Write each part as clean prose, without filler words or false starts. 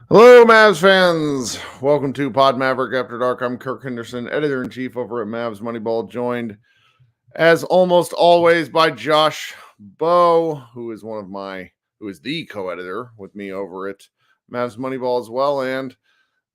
Hello, Mavs fans. Welcome to Pod Maverick After Dark. I'm Kirk Henderson, editor-in-chief over at Mavs Moneyball, joined, as almost always, by Josh Bowe, who is the co-editor with me over at Mavs Moneyball as well, and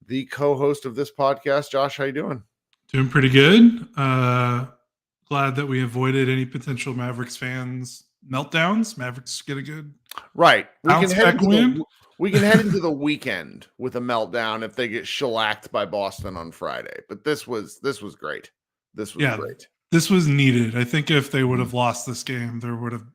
the co-host of this podcast. Josh, how you doing? Doing pretty good. Glad that we avoided any potential Mavericks fans meltdowns. Mavericks get a good bounce back win. We can head into the weekend with a meltdown if they get shellacked by Boston on Friday. But this was great. This was great. This was needed. I think if they would have lost this game,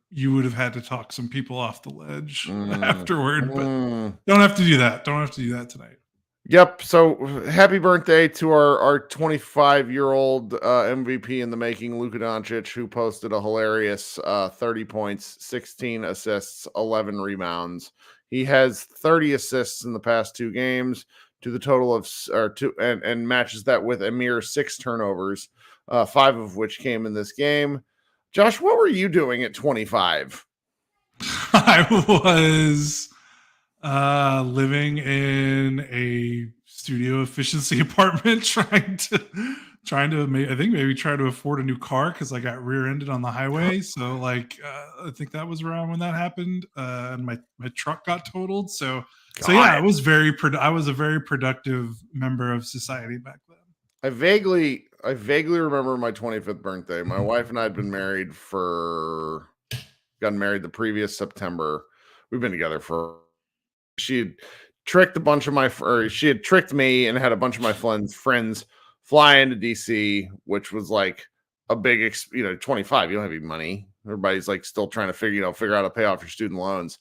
you would have had to talk some people off the ledge afterward. But don't have to do that. Don't have to do that tonight. Yep. So happy birthday to our 25-year-old MVP in the making, Luka Doncic, who posted a hilarious 30 points, 16 assists, 11 rebounds. He has 30 assists in the past two games to the total of and matches that with a mere 6 turnovers, 5 of which came in this game. Josh, what were you doing at 25? I was living in a studio efficiency apartment trying to try to afford a new car because I got rear-ended on the highway. So I think that was around when that happened, and my truck got totaled. So I was I was a very productive member of society back then. I vaguely remember my 25th birthday. My wife and I had been gotten married the previous September. We've been together she had tricked she had tricked me and had a bunch of my friends fly into DC, which was like a big, 25, you don't have any money. Everybody's still trying to figure out how to pay off your student loans.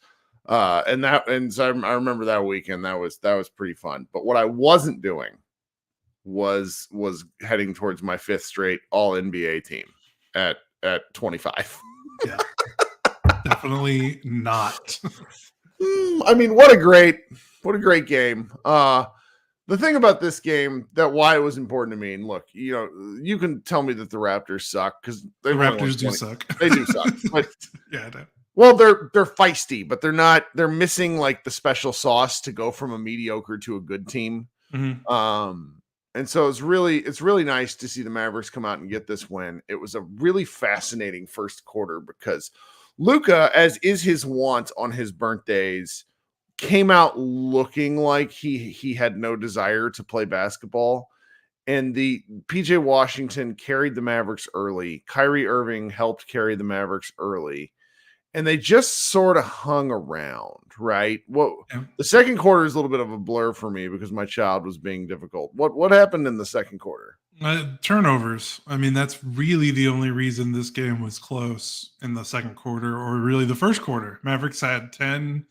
So I remember that weekend. That was pretty fun. But what I wasn't doing was heading towards my 5th straight all NBA team at 25. Yeah, definitely not. I mean, what a great game. The thing about this game, why it was important to me, and look, you can tell me that the Raptors suck because the Raptors do suck. They do suck. But yeah, I know. Well, they're feisty, but they're not. They're missing the special sauce to go from a mediocre to a good team. Mm-hmm. And so it's really nice to see the Mavericks come out and get this win. It was a really fascinating first quarter because Luka, as is his wont on his birthdays, came out looking like he had no desire to play basketball. And the PJ Washington carried the Mavericks early. Kyrie Irving helped carry the Mavericks early. And they just sort of hung around, right? The second quarter is a little bit of a blur for me because my child was being difficult. What happened in the second quarter? Turnovers. I mean, that's really the only reason this game was close in the second quarter, or really the first quarter. Mavericks had 10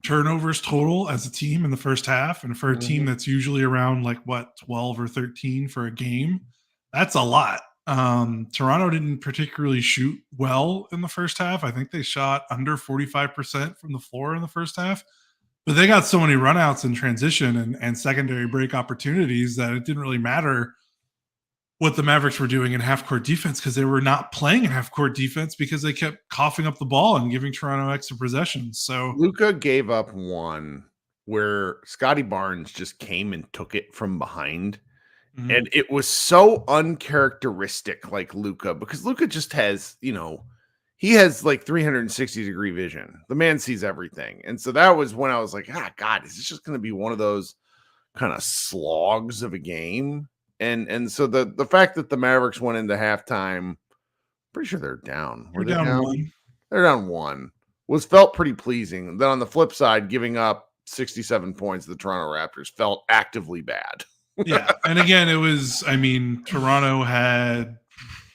turnovers total as a team in the first half, and for a team that's usually around 12 or 13 for a game, that's a lot. Toronto didn't particularly shoot well in the first half. I think they shot under 45% from the floor in the first half, but they got so many runouts in transition and secondary break opportunities that it didn't really matter what the Mavericks were doing in half-court defense because they were not playing in half-court defense because they kept coughing up the ball and giving Toronto extra possessions. So Luka gave up one where Scotty Barnes just came and took it from behind. Mm-hmm. And it was so uncharacteristic like Luka, because Luka just has, he has 360-degree vision. The man sees everything. And so that was when I was like, God, is this just going to be one of those kind of slogs of a game? And so the fact that the Mavericks went into halftime, pretty sure they're down. They're down 1. They're down 1. Felt pretty pleasing. Then on the flip side, giving up 67 points to the Toronto Raptors felt actively bad. Yeah. And again, Toronto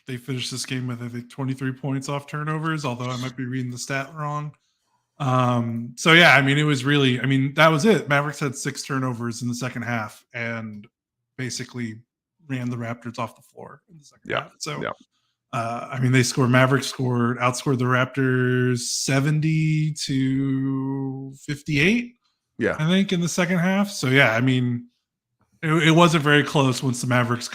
they finished this game with, I think, 23 points off turnovers, although I might be reading the stat wrong. So yeah, it was really, that was it. Mavericks had 6 turnovers in the second half and basically ran the Raptors off the floor in the second half. So, Mavericks outscored the Raptors 70-58. Yeah. I think in the second half. So yeah, it wasn't very close once the Mavericks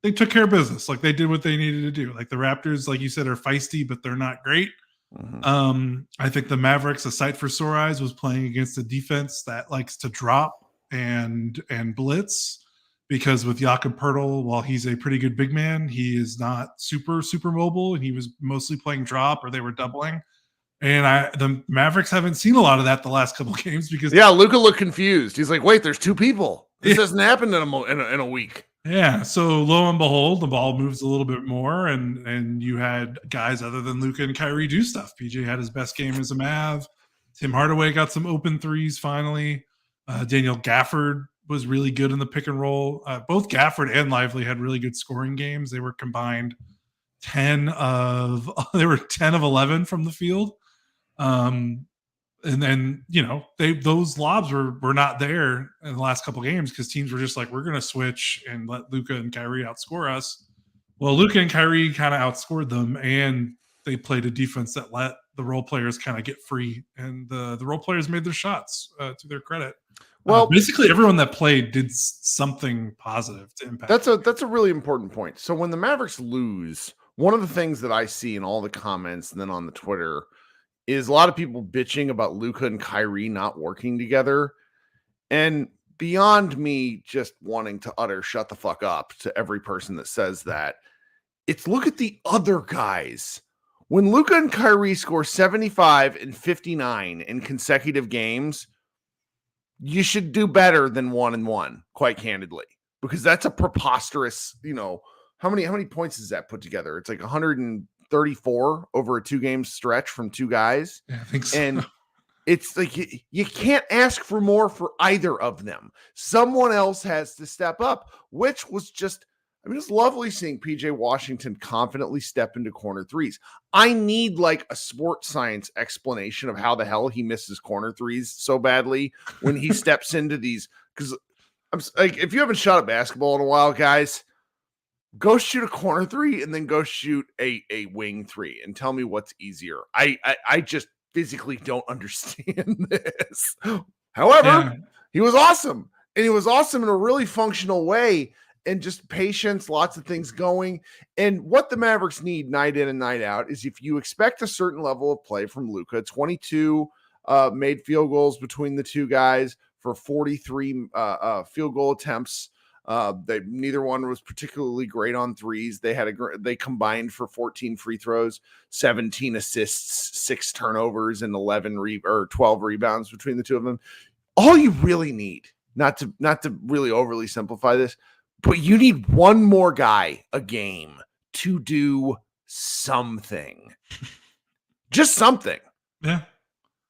they took care of business. Like they did what they needed to do. Like the Raptors, like you said, are feisty, but they're not great. Mm-hmm. I think the Mavericks, a sight for sore eyes, was playing against a defense that likes to drop and blitz, because with Jakob Poeltl, while he's a pretty good big man, he is not super mobile, and he was mostly playing drop, or they were doubling. And the Mavericks haven't seen a lot of that the last couple of games because Luka looked confused. He's like, "Wait, there's 2 people. This hasn't happened in a week." Yeah. So lo and behold, the ball moves a little bit more, and you had guys other than Luka and Kyrie do stuff. PJ had his best game as a Mav. Tim Hardaway got some open threes finally. Daniel Gafford was really good in the pick and roll. Both Gafford and Lively had really good scoring games. They were combined 10 of 11 from the field. And then, those lobs were not there in the last couple of games because teams were just like, we're going to switch and let Luka and Kyrie outscore us. Well, Luka and Kyrie kind of outscored them, and they played a defense that let the role players kind of get free, and the role players made their shots, to their credit. Well, basically everyone that played did something positive to impact. That's a really important point. So when the Mavericks lose, one of the things that I see in all the comments and then on the Twitter is a lot of people bitching about Luka and Kyrie not working together. And beyond me just wanting to utter shut the fuck up to every person that says that, it's look at the other guys. When Luka and Kyrie score 75 and 59 in consecutive games, you should do better than 1-1, quite candidly, because that's a preposterous, how many points does that put together? It's like 134 over a 2-game stretch from 2 guys. Yeah, I think so. And it's like you can't ask for more for either of them. Someone else has to step up, which was just, it's lovely seeing PJ Washington confidently step into corner threes. I need like a sports science explanation of how the hell he misses corner threes so badly when he steps into these. Because I'm like, if you haven't shot a basketball in a while, guys, go shoot a corner 3 and then go shoot a wing 3 and tell me what's easier. I just physically don't understand this. However, he was awesome, and he was awesome in a really functional way, and just patience, lots of things going. And what the Mavericks need night in and night out is, if you expect a certain level of play from Luka, 22 made field goals between the 2 guys for 43 field goal attempts. Neither one was particularly great on threes. They combined for 14 free throws, 17 assists, 6 turnovers, and 12 rebounds between the 2 of them. All you really need, not to really overly simplify this, but you need one more guy a game to do something. Just something. Yeah.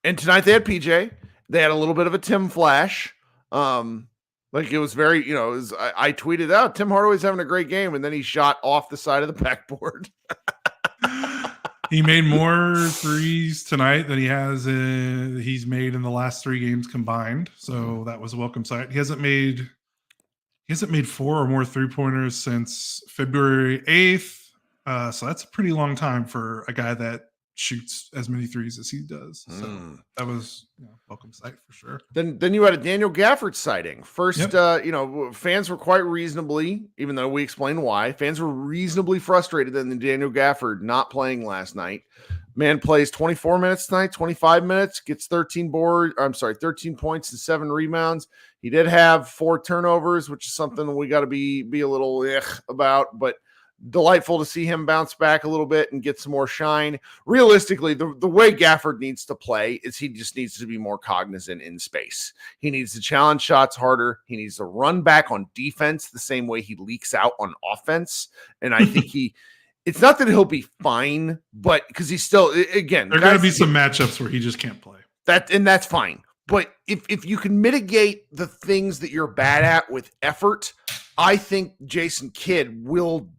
And tonight they had PJ. They had a little bit of a Tim flash. Like it was very, I tweeted out, Tim Hardaway's having a great game, and then he shot off the side of the backboard. He made more threes tonight than he's made in the last 3 games combined. So that was a welcome sight. He hasn't made 4 or more 3-pointers since February 8th. So that's a pretty long time for a guy that shoots as many threes as he does. So that was welcome sight for sure. Then you had a Daniel Gafford sighting. First, fans were quite reasonably, even though we explained why, fans were reasonably frustrated in the Daniel Gafford not playing last night. Man plays 24 minutes tonight, 25 minutes, gets 13 points and 7 rebounds. He did have 4 turnovers, which is something we got to be a little about, but delightful to see him bounce back a little bit and get some more shine. Realistically, the way Gafford needs to play is he just needs to be more cognizant in space. He needs to challenge shots harder. He needs to run back on defense the same way he leaks out on offense. And I think it's not that he'll be fine, but because he's still, again, there are going to be some matchups where he just can't play. And that's fine. But if you can mitigate the things that you're bad at with effort, I think Jason Kidd will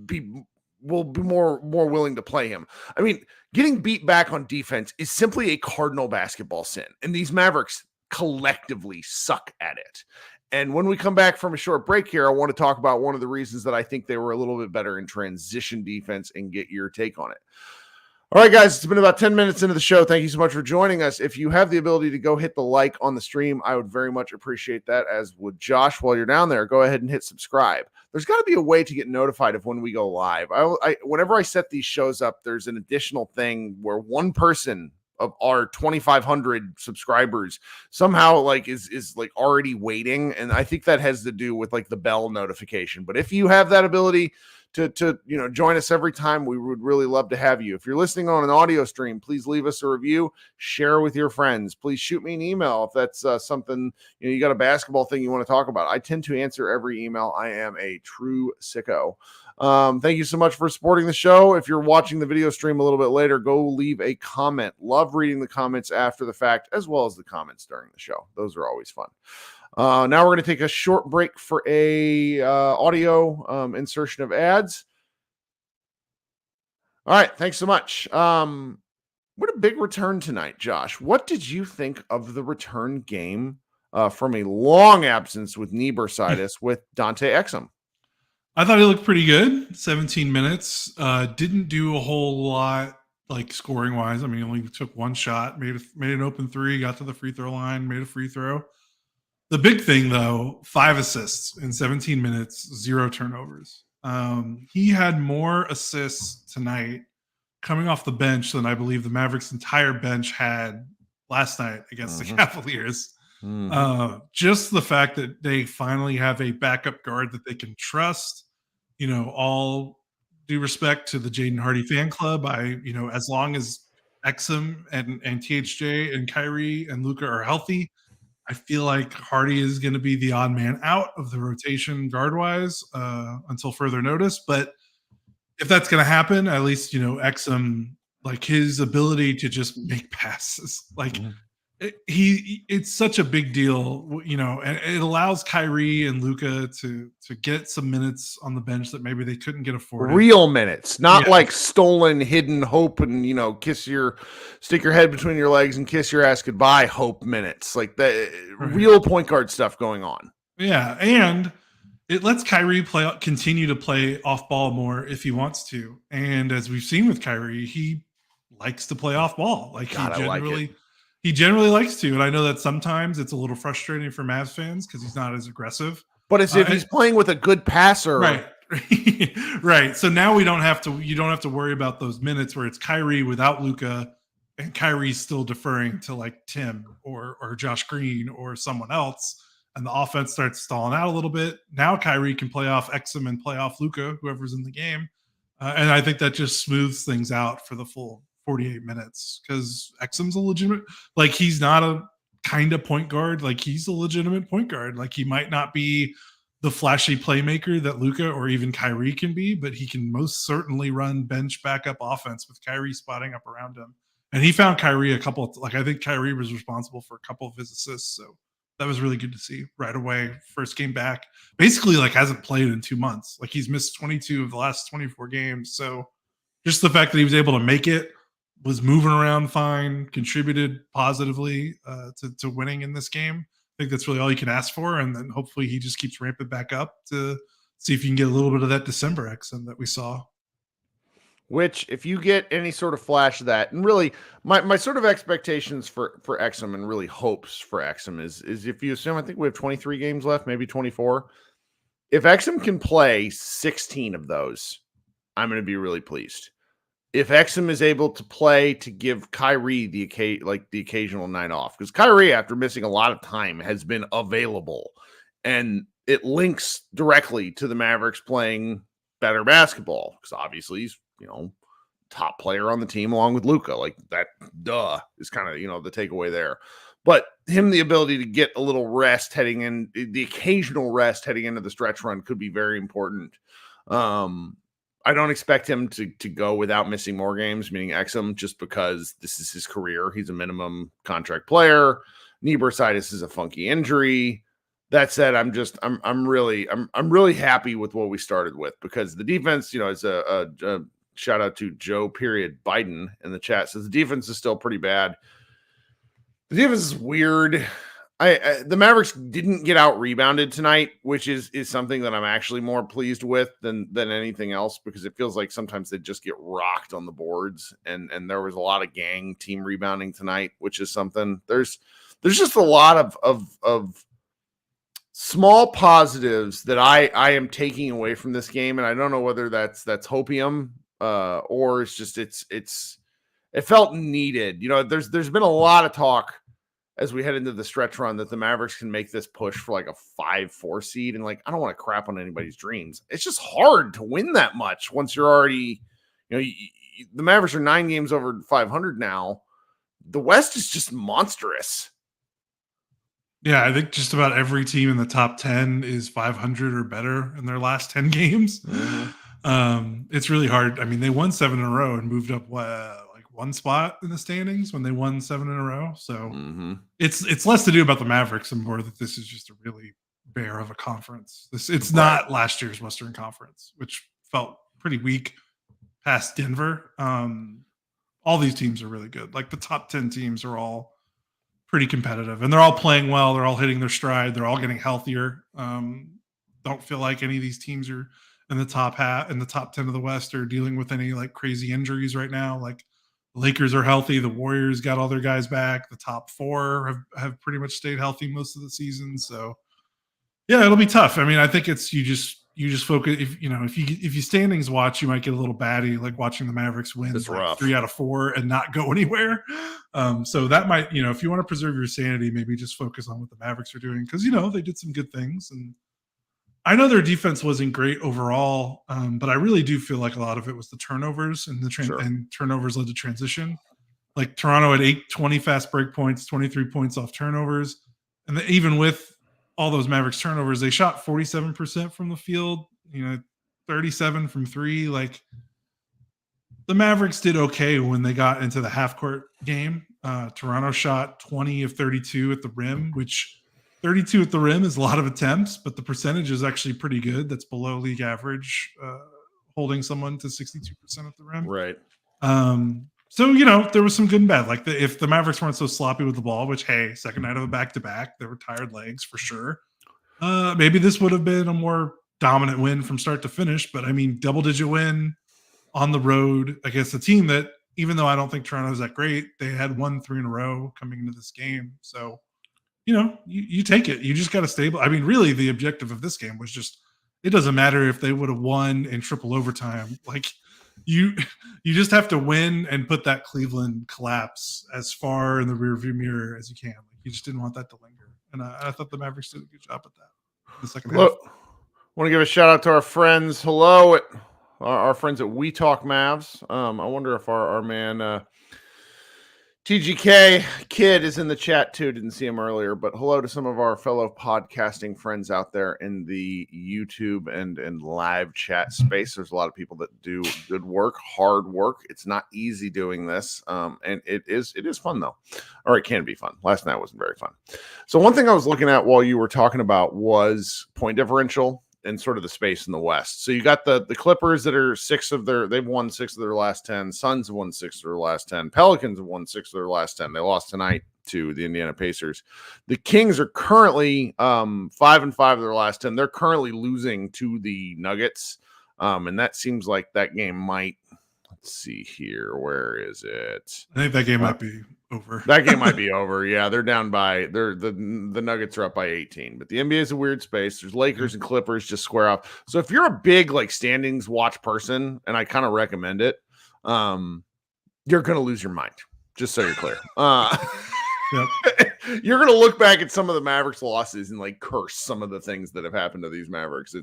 be more willing to play him. I mean, getting beat back on defense is simply a cardinal basketball sin, and these Mavericks collectively suck at it. And when we come back from a short break here, I want to talk about one of the reasons that I think they were a little bit better in transition defense and get your take on it. All right, guys, it's been about 10 minutes into the show. Thank you so much for joining us. If you have the ability to go hit the like on the stream, I would very much appreciate that, as would Josh. While you're down there, go ahead and hit subscribe. There's got to be a way to get notified of when we go live. Whenever I set these shows up, there's an additional thing where one person of our 2,500 subscribers somehow is already waiting. And I think that has to do with like the bell notification. But if you have that ability to join us every time, we would really love to have you. If you're listening on an audio stream, please leave us a review, share with your friends. Please shoot me an email if that's something, you got a basketball thing you want to talk about. I tend to answer every email. I am a true sicko. Thank you so much for supporting the show. If you're watching the video stream a little bit later, go leave a comment. Love reading the comments after the fact, as well as the comments during the show. Those are always fun. Now we're going to take a short break for a audio insertion of ads. All right, thanks so much. What a big return tonight, Josh. What did you think of the return game from a long absence with knee bursitis with Dante Exum? I thought he looked pretty good. 17 minutes. Didn't do a whole lot like scoring wise. I mean, he only took one shot, made an open three, got to the free throw line, made a free throw. The big thing, though, 5 assists in 17 minutes, 0 turnovers. He had more assists tonight coming off the bench than I believe the Mavericks' entire bench had last night against the Cavaliers. Just the fact that they finally have a backup guard that they can trust, all due respect to the Jaden Hardy fan club. As long as Exum and THJ and Kyrie and Luka are healthy, I feel like Hardy is going to be the odd man out of the rotation guard-wise until further notice. But if that's going to happen, at least, Exum, like his ability to just make passes, it's such a big deal, and it allows Kyrie and Luka to get some minutes on the bench that maybe they couldn't get afforded. Real minutes, not like stolen, hidden hope and, stick your head between your legs and kiss your ass goodbye hope minutes. Like the real point guard stuff going on. Yeah, and it lets Kyrie continue to play off ball more if he wants to. And as we've seen with Kyrie, he likes to play off ball. He generally likes to, and I know that sometimes it's a little frustrating for Mavs fans because he's not as aggressive. But as if he's playing with a good passer, right? Right. So now you don't have to worry about those minutes where it's Kyrie without Luka, and Kyrie's still deferring to like Tim or Josh Green or someone else, and the offense starts stalling out a little bit. Now Kyrie can play off Exum and play off Luka, whoever's in the game, and I think that just smooths things out for the full 48 minutes because Exum's a legitimate, he's not a kind of point guard. He's a legitimate point guard. He might not be the flashy playmaker that Luka or even Kyrie can be, but he can most certainly run bench backup offense with Kyrie spotting up around him. And he found Kyrie I think Kyrie was responsible for a couple of his assists. So that was really good to see right away. First game back, basically hasn't played in 2 months. He's missed 22 of the last 24 games. So just the fact that he was able to make it, was moving around fine, contributed positively to winning in this game. I think that's really all you can ask for. And then hopefully he just keeps ramping back up to see if you can get a little bit of that December Exum that we saw. Which, if you get any sort of flash of that, and really my sort of expectations for Exum and really hopes for Exum is if you assume, I think we have 23 games left, maybe 24. If Exum can play 16 of those, I'm going to be really pleased. If Exum is able to play to give Kyrie the occasional night off, because Kyrie, after missing a lot of time, has been available, and it links directly to the Mavericks playing better basketball, because obviously he's top player on the team along with Luka. That is kind of the takeaway there. But him, the ability to get a little rest the occasional rest heading into the stretch run could be very important. I don't expect him to go without missing more games, meaning Exum, just because this is his career. He's a minimum contract player. knee bursitis is a funky injury. That said, I'm really happy with what we started with, because the defense, is a shout out to Joe Biden in the chat, says the defense is still pretty bad. The defense is weird. The Mavericks didn't get out rebounded tonight, which is something that I'm actually more pleased with than anything else, because it feels like sometimes they just get rocked on the boards, and there was a lot of gang team rebounding tonight, which is something. There's just a lot of small positives that I am taking away from this game, and I don't know whether that's hopium or it's just it felt needed. There's been a lot of talk as we head into the stretch run that the Mavericks can make this push for like a 5-4 seed. And I don't want to crap on anybody's dreams. It's just hard to win that much once you're already, the Mavericks are 9 games over 500 now. The West is just monstrous. Yeah, I think just about every team in the top 10 is 500 or better in their last 10 games. Mm-hmm. It's really hard. I mean, they won 7 in a row and moved up one spot in the standings when they won 7 in a row. So it's less to do about the Mavericks and more that this is just a really bare of a conference. It's not last year's Western Conference, which felt pretty weak past Denver. All these teams are really good. Like the top 10 teams are all pretty competitive, and they're all playing well. They're all hitting their stride. They're all getting healthier. Don't feel like any of these teams are in the top 10 of the West are dealing with any like crazy injuries right now. Like the Lakers are healthy. The Warriors got all their guys back. The top 4 have pretty much stayed healthy most of the season. So yeah, it'll be tough. I mean, I think it's you just focus. If you standings watch, you might get a little batty, like watching the Mavericks win like 3 out of 4 and not go anywhere. So that might, if you want to preserve your sanity, maybe just focus on what the Mavericks are doing, because they did some good things, and I know their defense wasn't great overall, but I really do feel like a lot of it was the turnovers and and turnovers led to transition. Like Toronto had 20 fast break points, 23 points off turnovers, and even with all those Mavericks turnovers, they shot 47% from the field, 37 from 3. Like the Mavericks did okay when they got into the half court game. Toronto shot 20 of 32 at the rim, which 32 at the rim is a lot of attempts, but the percentage is actually pretty good. That's below league average, holding someone to 62% at the rim. Right. So, there was some good and bad. Like if the Mavericks weren't so sloppy with the ball, which, hey, second night of a back-to-back, there were tired legs for sure. Maybe this would have been a more dominant win from start to finish. But, I mean, double-digit win on the road against a team that, even though I don't think Toronto's that great, they had won 3 in a row coming into this game. So, you take it. You just got to stable. I mean, really, the objective of this game was just, it doesn't matter if they would have won in triple overtime. Like, you just have to win and put that Cleveland collapse as far in the rearview mirror as you can. Like, you just didn't want that to linger. And I thought the Mavericks did a good job at that in the second half. Want to give a shout out to our friends. Hello, our friends at We Talk Mavs. I wonder if our man TGK Kid is in the chat too. Didn't see him earlier, but hello to some of our fellow podcasting friends out there in the YouTube and live chat space. There's a lot of people that do good work, hard work. It's not easy doing this, and it is fun though, or it can be fun. Last night wasn't very fun. So one thing I was looking at while you were talking about was point differential and sort of the space in the West. So you got the Clippers that are they've won 6 of their last 10. Suns have won 6 of their last 10. Pelicans have won 6 of their last 10. They lost tonight to the Indiana Pacers. The Kings are currently 5-5 of their last 10. They're currently losing to the Nuggets. And that seems like that game might, let's see here. Where is it? I think that game might be over. That game might be over. Yeah, they're down by the Nuggets are up by 18. But the NBA is a weird space. There's Lakers and Clippers just square off. So if you're a big like standings watch person, and I kind of recommend it, you're gonna lose your mind. Just so you're clear. Yep. You're gonna look back at some of the Mavericks losses and like curse some of the things that have happened to these Mavericks.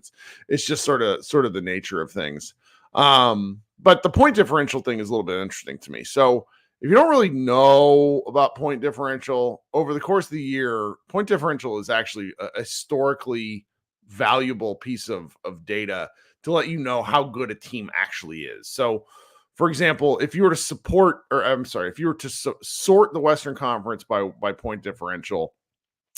It's just sort of the nature of things. But the point differential thing is a little bit interesting to me. So if you don't really know about point differential, over the course of the year, point differential is actually a historically valuable piece of data to let you know how good a team actually is. So for example, if you were to sort the Western Conference by point differential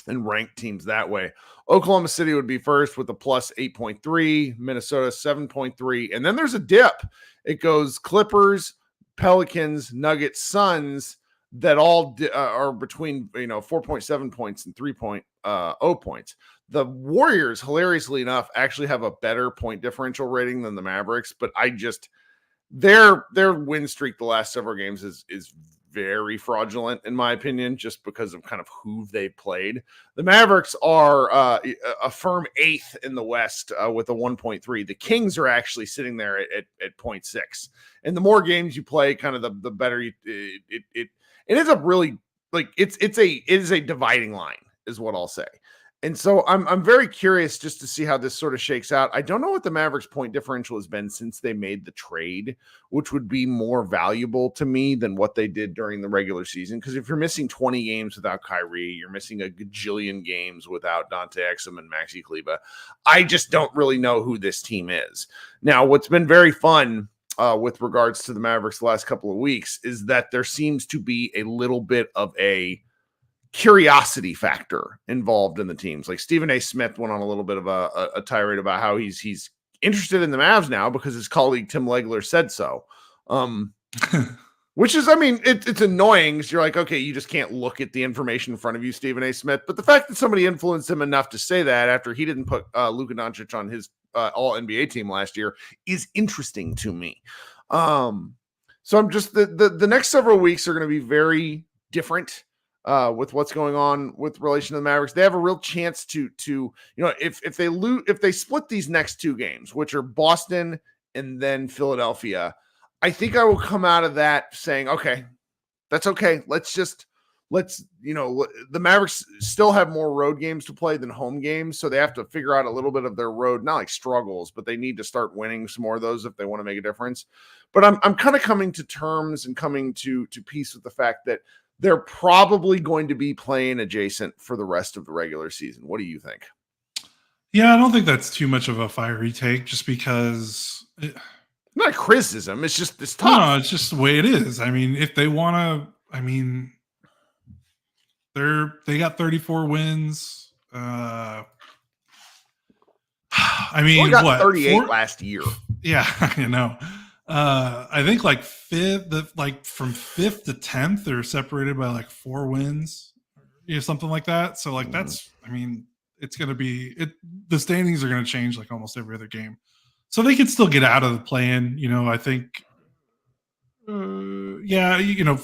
and rank teams that way, Oklahoma City would be first with a plus 8.3, Minnesota 7.3, and then there's a dip. It goes Clippers, Pelicans, Nuggets, Suns, that all are between 4.7 points and 3.0 points. The Warriors, hilariously enough, actually have a better point differential rating than the Mavericks, but their win streak the last several games is very fraudulent in my opinion, just because of kind of who they played. The Mavericks are a firm 8th in the West with a 1.3. The Kings are actually sitting there at 0.6. And the more games you play, kind of the better it ends up really, like, it is a dividing line is what I'll say. And so I'm very curious just to see how this sort of shakes out. I don't know what the Mavericks point differential has been since they made the trade, which would be more valuable to me than what they did during the regular season. Because if you're missing 20 games without Kyrie, you're missing a gajillion games without Dante Exum and Maxi Kleber. I just don't really know who this team is. Now, what's been very fun with regards to the Mavericks the last couple of weeks is that there seems to be a little bit of a curiosity factor involved in the teams. Like Stephen A. Smith went on a little bit of a tirade about how he's interested in the Mavs now because his colleague Tim Legler said so. Which is, I mean, it's annoying because you're like, okay, you just can't look at the information in front of you, Stephen A. Smith. But the fact that somebody influenced him enough to say that after he didn't put Luka Doncic on his all NBA team last year is interesting to me. So I'm just the next several weeks are going to be very different. With what's going on with relation to the Mavericks, they have a real chance to if they split these next two games, which are Boston and then Philadelphia, I think I will come out of that saying, okay, that's okay. The Mavericks still have more road games to play than home games, so they have to figure out a little bit of their road, not like struggles, but they need to start winning some more of those if they want to make a difference. But I'm kind of coming to terms and coming to peace with the fact that they're probably going to be playing adjacent for the rest of the regular season. What do you think? Yeah, I don't think that's too much of a fiery take just because... Not a criticism. It's just it's tough. No, it's just the way it is. I mean, if they want to... I mean, they got 34 wins. I mean, got what? 38 last year. Yeah, you know. I think like from 5th to 10th, they're separated by like 4 wins, something like that. So like that's, I mean, it's going to be the standings are going to change like almost every other game. So they can still get out of the play-in. I think,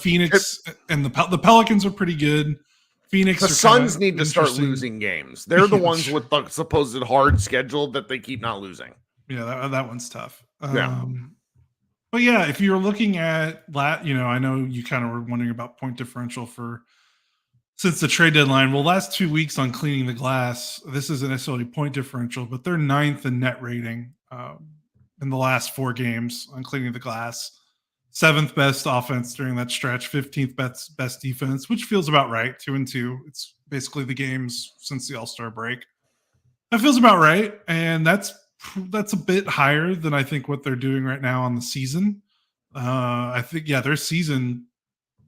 Phoenix and the Pelicans are pretty good. Phoenix, the Suns need to start losing games. They're the ones with the supposed hard schedule that they keep not losing. Yeah, that one's tough. Yeah. But yeah, if you're looking at that, I know you kind of were wondering about point differential since the trade deadline. Well, last 2 weeks on cleaning the glass, this isn't necessarily point differential, but they're 9th in net rating in the last 4 games on cleaning the glass. 7th best offense during that stretch, 15th best defense, which feels about right. 2-2. It's basically the games since the All-Star break. That feels about right, and that's a bit higher than I think what they're doing right now on the season. I think, their season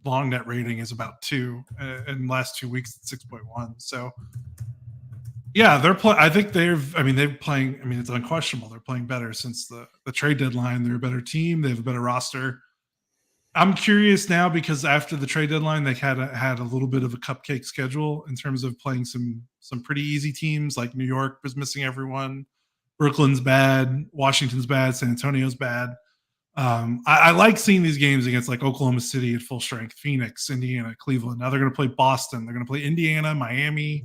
long net rating is about 2, and last 2 weeks it's 6.1. So yeah, I think they're playing. I mean, it's unquestionable they're playing better since the trade deadline. They're a better team. They have a better roster. I'm curious now because after the trade deadline, they had a little bit of a cupcake schedule in terms of playing some pretty easy teams. Like New York was missing everyone. Brooklyn's bad. Washington's bad. San Antonio's bad. I like seeing these games against like Oklahoma City at full strength, Phoenix, Indiana, Cleveland. Now they're going to play Boston. They're going to play Indiana, Miami.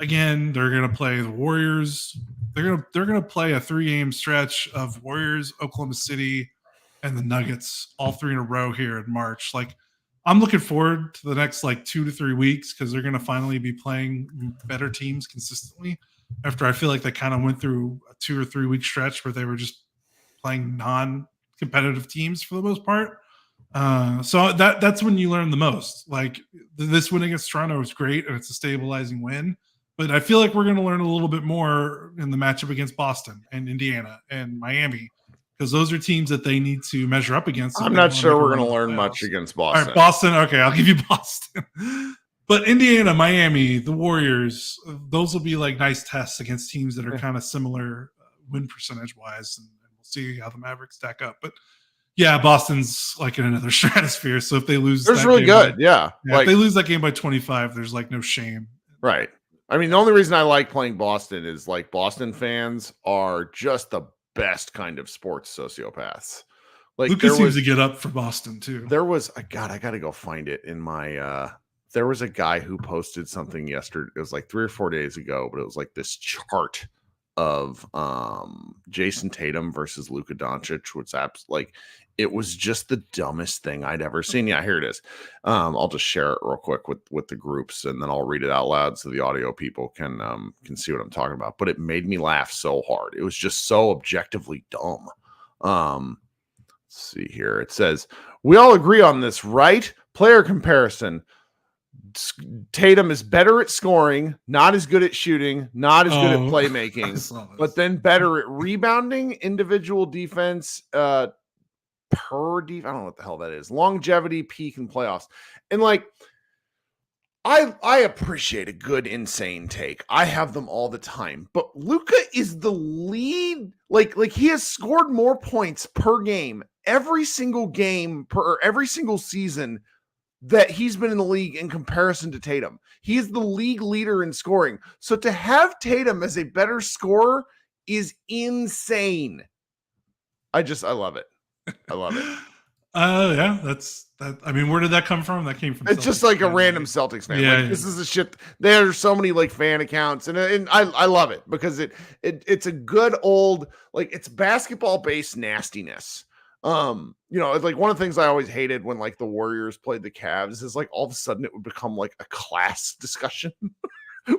Again, they're going to play the Warriors. They're going to play a 3-game stretch of Warriors, Oklahoma City, and the Nuggets, all 3 in a row here in March. Like, I'm looking forward to the next like 2 to 3 weeks because they're going to finally be playing better teams consistently. After I feel like they kind of went through a 2 or 3 week stretch where they were just playing non-competitive teams for the most part. So that's when you learn the most. Like this win against Toronto was great and it's a stabilizing win, but I feel like we're going to learn a little bit more in the matchup against Boston and Indiana and Miami because those are teams that they need to measure up against. I'm not sure we're going to learn much against Boston. All right, Boston. Okay, I'll give you Boston. But Indiana, Miami, the Warriors, those will be like nice tests against teams that are kind of similar win percentage wise, and we'll see how the Mavericks stack up. But yeah, Boston's like in another stratosphere. So if they lose, it's really good. Like, if they lose that game by 25, there's like no shame. Right. I mean, the only reason I like playing Boston is like Boston fans are just the best kind of sports sociopaths. Like Luka seems to get up for Boston too. There was I got to go find it in my there was a guy who posted something yesterday. It was like 3 or 4 days ago, but it was like this chart of Jason Tatum versus Luka Doncic. It was just the dumbest thing I'd ever seen. Yeah, here it is. I'll just share it real quick with the groups, and then I'll read it out loud so the audio people can see what I'm talking about. But it made me laugh so hard. It was just so objectively dumb. Let's see here. It says, we all agree on this, right? Player comparison. Tatum is better at scoring, not as good at shooting, not as good at playmaking, but then better at rebounding, individual defense, I don't know what the hell that is. Longevity, peak, and playoffs. And like, I appreciate a good insane take. I have them all the time. But Luka is the lead. Like he has scored more points per game every single game every single season that he's been in the league in comparison to Tatum. He is the league leader in scoring. So to have Tatum as a better scorer is insane. I love it. I love it. Yeah, that's that. I mean, where did that come from? That came from. It's Celtics just like a random Celtics fan. Yeah, this is a shit. There's so many like fan accounts, and I love it because it's a good old like it's basketball based nastiness. It's like one of the things I always hated when like the Warriors played the Cavs is like all of a sudden it would become like a class discussion.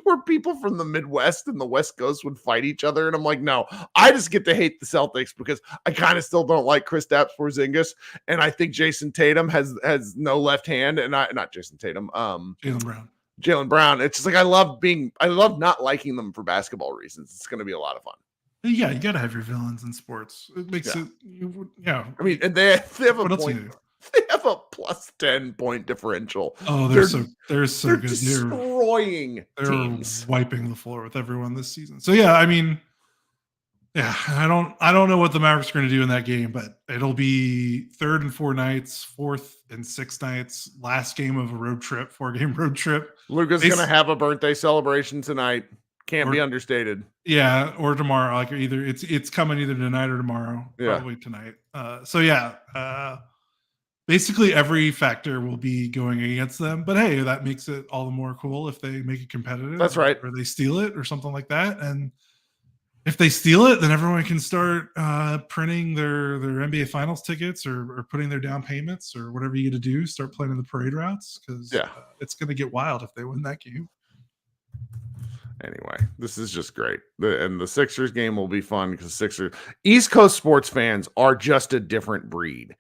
Where people from the Midwest and the West Coast would fight each other. And I'm like, no, I just get to hate the Celtics because I kind of still don't like Kristaps Porzingis. And I think Jason Tatum has no left hand. And not Jason Tatum, Jaylen Brown. It's just like, I love not liking them for basketball reasons. It's going to be a lot of fun. Yeah, you got to have your villains in sports. It makes it, I mean, and they have a point. They have a plus 10 point differential. Oh, they're so good. Destroying teams. They're wiping the floor with everyone this season. So yeah, I mean, yeah, I don't know what the Mavericks are going to do in that game, but it'll be 3rd and 4 nights, 4th and 6th nights, last game of a road trip, 4-game road trip. Luka's going to have a birthday celebration tonight. Can't be understated. Yeah, or tomorrow. Like either it's coming either tonight or tomorrow. Probably tonight. Basically every factor will be going against them. But hey, that makes it all the more cool if they make it competitive. That's right. Or they steal it or something like that. And if they steal it, then everyone can start printing their NBA Finals tickets or putting their down payments or whatever you got to do. Start planning the parade routes because it's going to get wild if they win that game. Anyway, this is just great. And the Sixers game will be fun because East Coast sports fans are just a different breed.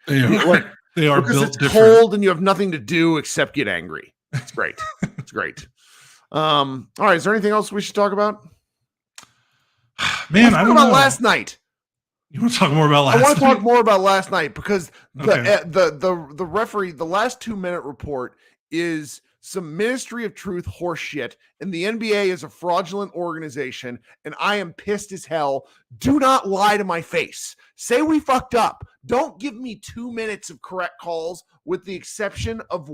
They are because built it's different. Cold and you have nothing to do except get angry. It's great. It's great. All right. Is there anything else we should talk about? Man, I don't know. Last night. You want to talk more about last night? I want to talk more about last night because the referee, the last 2-minute report is some Ministry of Truth horseshit, and the NBA is a fraudulent organization, and I am pissed as hell. Do not lie to my face. Say we fucked up. Don't give me 2 minutes of correct calls with the exception of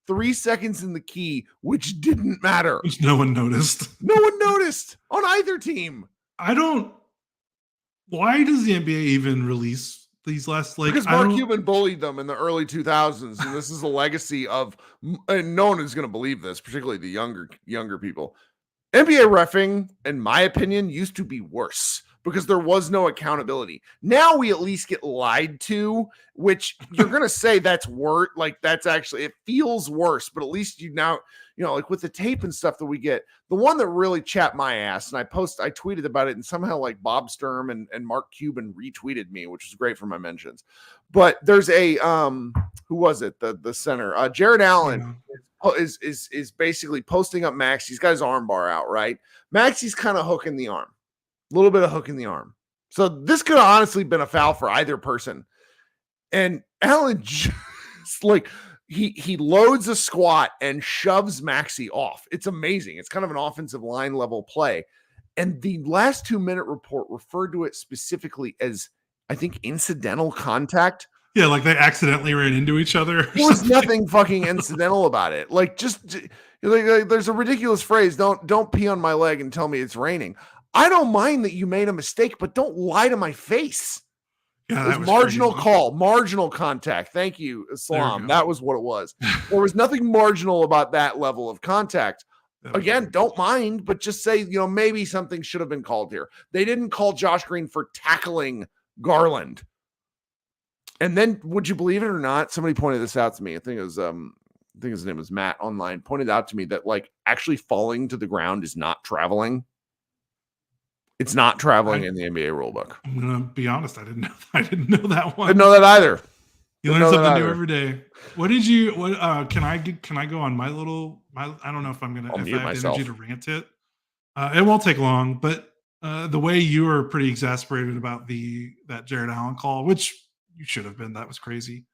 3 seconds in the key, which didn't matter. Which no one noticed. No one noticed on either team. Why does the NBA even release these last because Mark Cuban bullied them in the early 2000s, and this is a legacy of, and no one is going to believe this, particularly the younger people. NBA reffing, in my opinion, used to be worse because there was no accountability. Now we at least get lied to, which you're going to say that's worse. Like that's actually, it feels worse, but at least like with the tape and stuff that we get, the one that really chapped my ass, and I tweeted about it, and somehow like Bob Sturm and Mark Cuban retweeted me, which was great for my mentions. But there's a who was it? The center, Jared Allen is basically posting up Max. He's got his arm bar out, right? Maxi's kind of hooking the arm, a little bit of hook in the arm. So this could have honestly been a foul for either person. And Allen just like he loads a squat and shoves Maxey off. It's amazing. It's kind of an offensive line level play. And the last 2-minute report referred to it specifically as, I think, incidental contact. Yeah, like they accidentally ran into each other. There was nothing fucking incidental about it. Like, just like, there's a ridiculous phrase, don't pee on my leg and tell me it's raining. I don't mind that you made a mistake, but don't lie to my face. Yeah, it was marginal crazy. Call, marginal contact. Thank you, Islam. That was what it was. There was nothing marginal about that level of contact. Again, don't mind, but just say, maybe something should have been called here. They didn't call Josh Green for tackling Garland. And then, would you believe it or not, somebody pointed this out to me. I think his name was Matt online, pointed out to me that like actually falling to the ground is not traveling. It's not traveling in the NBA rulebook. I'm gonna be honest, I didn't know that one. Didn't know that either. You learn something new every day. What did you? What can I go on my little? I don't know if I'm gonna. I'll if mute I have myself. energy to rant it. It won't take long, but the way you were pretty exasperated about that Jared Allen call, which you should have been. That was crazy.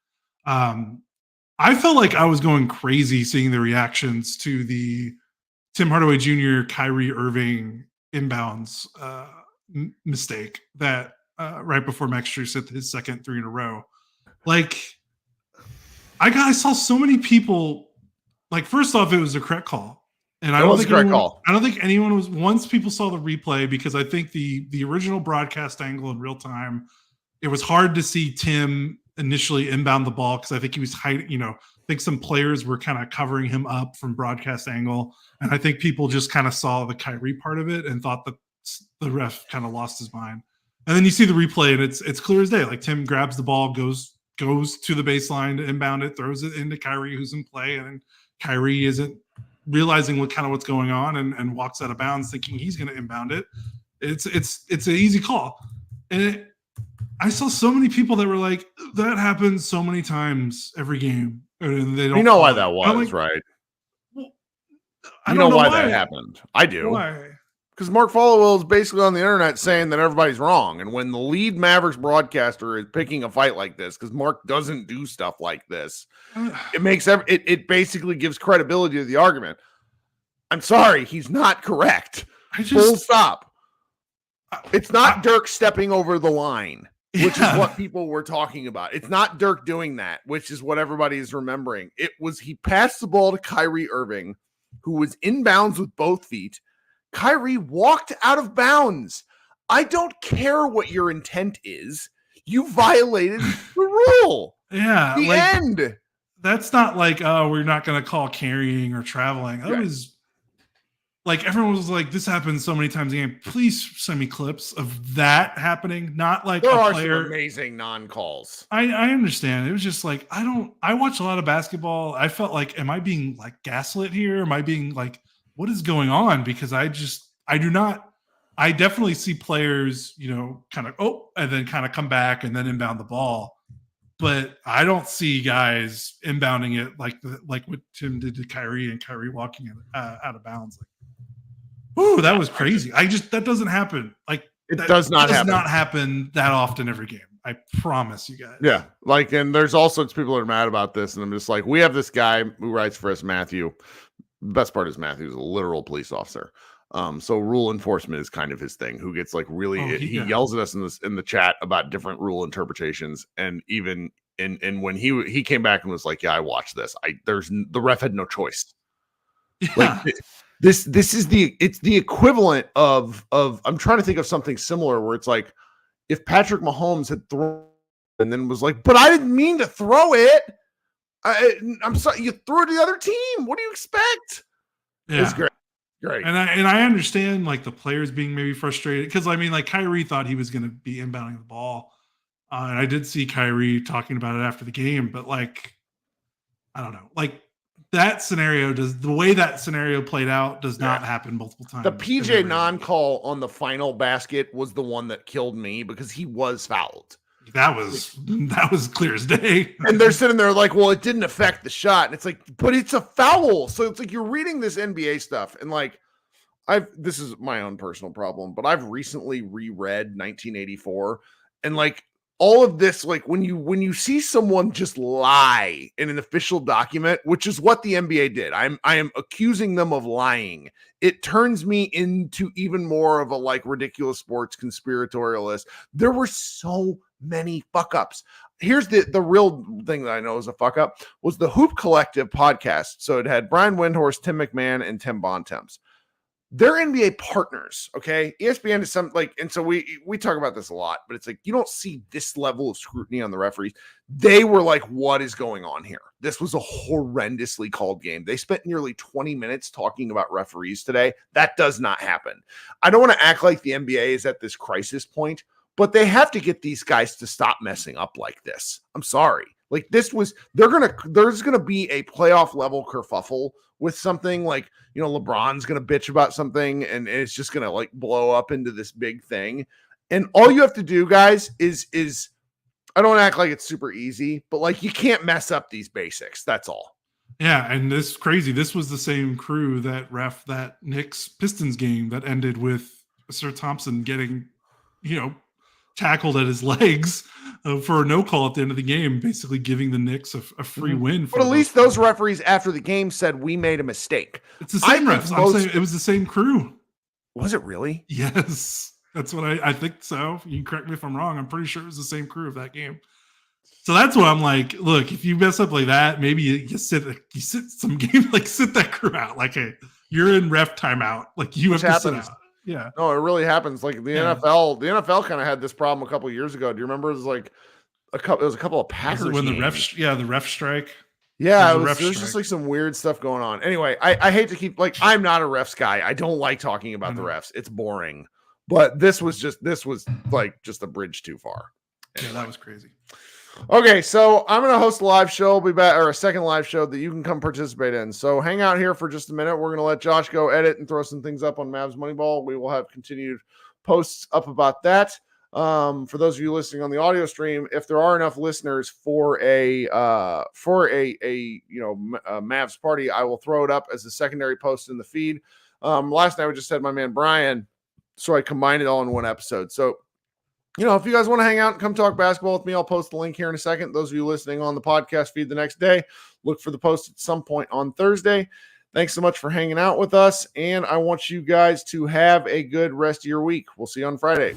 I felt like I was going crazy seeing the reactions to the Tim Hardaway Jr. Kyrie Irving inbounds mistake that right before Max Strus hit his second 3 in a row. Like, I saw so many people. Like, first off, it was a correct call, and I don't think anyone was. Once people saw the replay, because I think the original broadcast angle in real time, it was hard to see Tim initially inbound the ball because I think he was hiding. I think some players were kind of covering him up from broadcast angle, and I think people just kind of saw the Kyrie part of it and thought that the ref kind of lost his mind. And then you see the replay, and it's clear as day. Like, Tim grabs the ball, goes to the baseline to inbound it, throws it into Kyrie, who's in play, and then Kyrie isn't realizing what's going on and walks out of bounds thinking he's going to inbound it. It's an easy call. And I saw so many people that were like, that happens so many times every game. And they don't. You know why that was, right? Well, you know why that happened. I do. Why? Because Mark Followill is basically on the internet saying that everybody's wrong. And when the lead Mavericks broadcaster is picking a fight like this, because Mark doesn't do stuff like this, it basically gives credibility to the argument. I'm sorry, he's not correct. Full stop. It's not Dirk stepping over the line, which is what people were talking about. It's not Dirk doing that, which is what everybody is remembering. It was he passed the ball to Kyrie Irving, who was inbounds with both feet. Kyrie walked out of bounds. I don't care what your intent is. You violated the rule. Yeah. The end. That's not like, oh, we're not going to call carrying or traveling. That was like, everyone was like, this happens so many times a game. Please send me clips of that happening. Not like there a are player. Some amazing non-calls. I understand. It was just like, I watch a lot of basketball. I felt like, am I being like gaslit here? Am I being like, what is going on? Because I definitely see players, kind of, and then kind of come back and then inbound the ball. But I don't see guys inbounding it like what Tim did to Kyrie and Kyrie walking out of bounds. Like, ooh, that was crazy. That doesn't happen. Like, it does not happen that often every game. I promise you guys. Yeah. Like, and there's all sorts of people that are mad about this. And I'm just like, we have this guy who writes for us, Matthew. The best part is Matthew's a literal police officer. So rule enforcement is kind of his thing, who gets like really, he yells at us in the chat about different rule interpretations. And even when he came back and was like, yeah, I watched this. The ref had no choice. Yeah. Like this is it's the equivalent of I'm trying to think of something similar where it's like, if Patrick Mahomes had thrown and then was like, but I didn't mean to throw it. I'm sorry, you threw it to the other team. What do you expect? Yeah. It's great. And I understand like the players being maybe frustrated because I mean like Kyrie thought he was going to be inbounding the ball, and I did see Kyrie talking about it after the game. But like, I don't know, like the way that scenario played out does not happen multiple times. The PJ non-call on the final basket was the one that killed me because he was fouled. That was clear as day. And they're sitting there like, well, it didn't affect the shot. And it's like, but it's a foul. So it's like you're reading this NBA stuff and like, this is my own personal problem, but I've recently reread 1984, and like all of this, like when you see someone just lie in an official document, which is what the NBA did. I am accusing them of lying. It turns me into even more of a like ridiculous sports conspiratorialist. There were so many fuck ups. Here's the real thing that I know is a fuck up was the Hoop Collective podcast. So it had Brian Windhorst, Tim McMahon, and Tim Bontemps. They're NBA partners, okay? ESPN is some like, and so we talk about this a lot, but it's like you don't see this level of scrutiny on the referees. They were like, what is going on here? This was a horrendously called game. They spent nearly 20 minutes talking about referees today. That does not happen. I don't want to act like the NBA is at this crisis point, but they have to get these guys to stop messing up like this. I'm sorry. Like there's gonna be a playoff level kerfuffle with something like, LeBron's gonna bitch about something and it's just gonna like blow up into this big thing. And all you have to do, guys, is I don't act like it's super easy, but like you can't mess up these basics. That's all. Yeah, and this is crazy. This was the same crew that ref that Knicks Pistons game that ended with Sir Thompson getting, tackled at his legs for a no call at the end of the game, basically giving the Knicks a free win. But at least those referees after the game said we made a mistake. It's the same refs. I'm saying it was the same crew. Was it really? Yes, that's what I think so. You can correct me if I'm wrong. I'm pretty sure it was the same crew of that game. So that's what I'm like. Look, if you mess up like that, maybe you sit some game, like sit that crew out. Like, hey, you're in ref timeout. Like you have to sit out. Yeah. No, it really happens. Like the NFL kind of had this problem a couple of years ago. Do you remember? It was like a couple of Packers when games. the ref strike. Yeah, there's just like some weird stuff going on. Anyway, I hate to keep I'm not a refs guy. I don't like talking about the refs. It's boring. But this was like just a bridge too far. Anyway. Yeah, that was crazy. Okay, so I'm going to host a live show, a second live show that you can come participate in. So hang out here for just a minute. We're going to let Josh go edit and throw some things up on Mavs Moneyball. We will have continued posts up about that. For those of you listening on the audio stream, if there are enough listeners for a Mavs party, I will throw it up as a secondary post in the feed. Last night we just had my man Brian, so I combined it all in one episode. So if you guys want to hang out and come talk basketball with me, I'll post the link here in a second. Those of you listening on the podcast feed the next day, look for the post at some point on Thursday. Thanks so much for hanging out with us, and I want you guys to have a good rest of your week. We'll see you on Friday.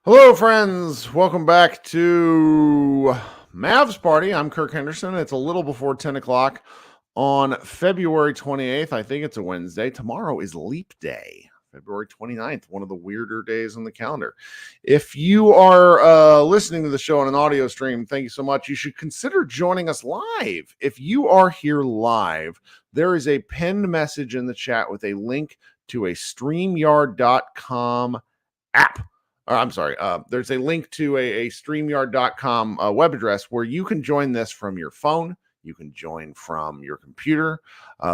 Hello, friends. Welcome back to Mavs Party. I'm Kirk Henderson. It's a little before 10 o'clock on February 28th. I think it's a Wednesday. Tomorrow is Leap Day, February 29th, one of the weirder days on the calendar. If you are listening to the show on an audio stream, thank you so much. You should consider joining us live. If you are here live, there is a pinned message in the chat with a link to a StreamYard.com app. There's a link to a StreamYard.com web address where you can join this from your phone. You can join from your computer.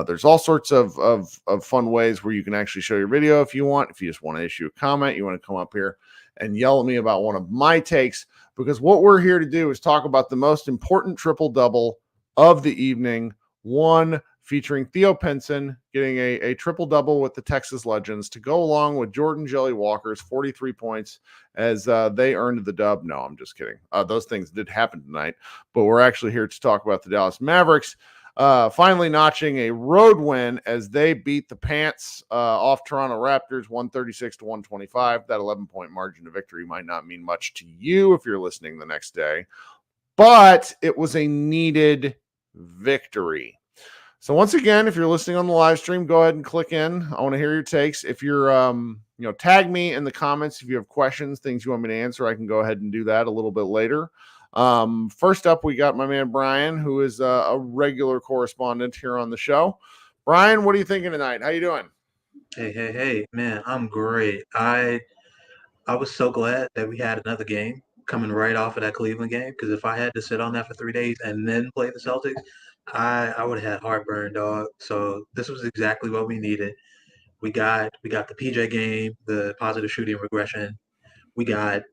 There's all sorts of fun ways where you can actually show your video if you want. If you just want to issue a comment, you want to come up here and yell at me about one of my takes, because what we're here to do is talk about the most important triple-double of the evening. One featuring Theo Pinson getting a triple-double with the Texas Legends to go along with Jordan Jelly Walker's 43 points as they earned the dub. No, I'm just kidding. Those things did happen tonight, but we're actually here to talk about the Dallas Mavericks finally notching a road win as they beat the pants off Toronto Raptors 136-125. That 11-point margin of victory might not mean much to you if you're listening the next day, but it was a needed victory. So once again, if you're listening on the live stream, go ahead and click in. I want to hear your takes. If you're, tag me in the comments if you have questions, things you want me to answer. I can go ahead and do that a little bit later. First up, we got my man Brian, who is a regular correspondent here on the show. Brian, what are you thinking tonight? How you doing? Hey, man, I'm great. I was so glad that we had another game coming right off of that Cleveland game, because if I had to sit on that for 3 days and then play the Celtics, I would have had heartburn, dog. So this was exactly what we needed. We got the PJ game, the positive shooting regression. We got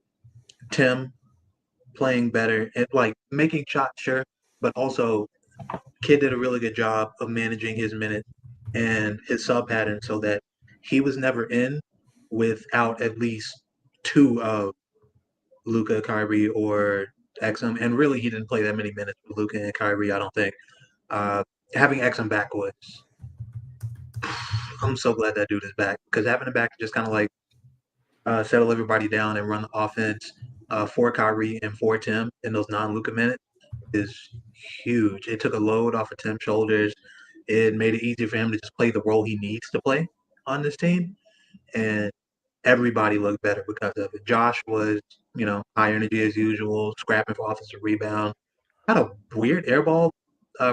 Tim playing better and like making shots, sure, but also Kid did a really good job of managing his minutes and his sub pattern so that he was never in without at least two of Luka, Kyrie, or Exum. And really, he didn't play that many minutes with Luka and Kyrie, I don't think. Having Exum back was, I'm so glad that dude is back, because having him back just kind of like settle everybody down and run the offense for Kyrie and for Tim in those non-Luka minutes is huge. It took a load off of Tim's shoulders. It made it easier for him to just play the role he needs to play on this team. And everybody looked better because of it. Josh was, high energy as usual, scrapping for offensive rebound. Had a weird air ball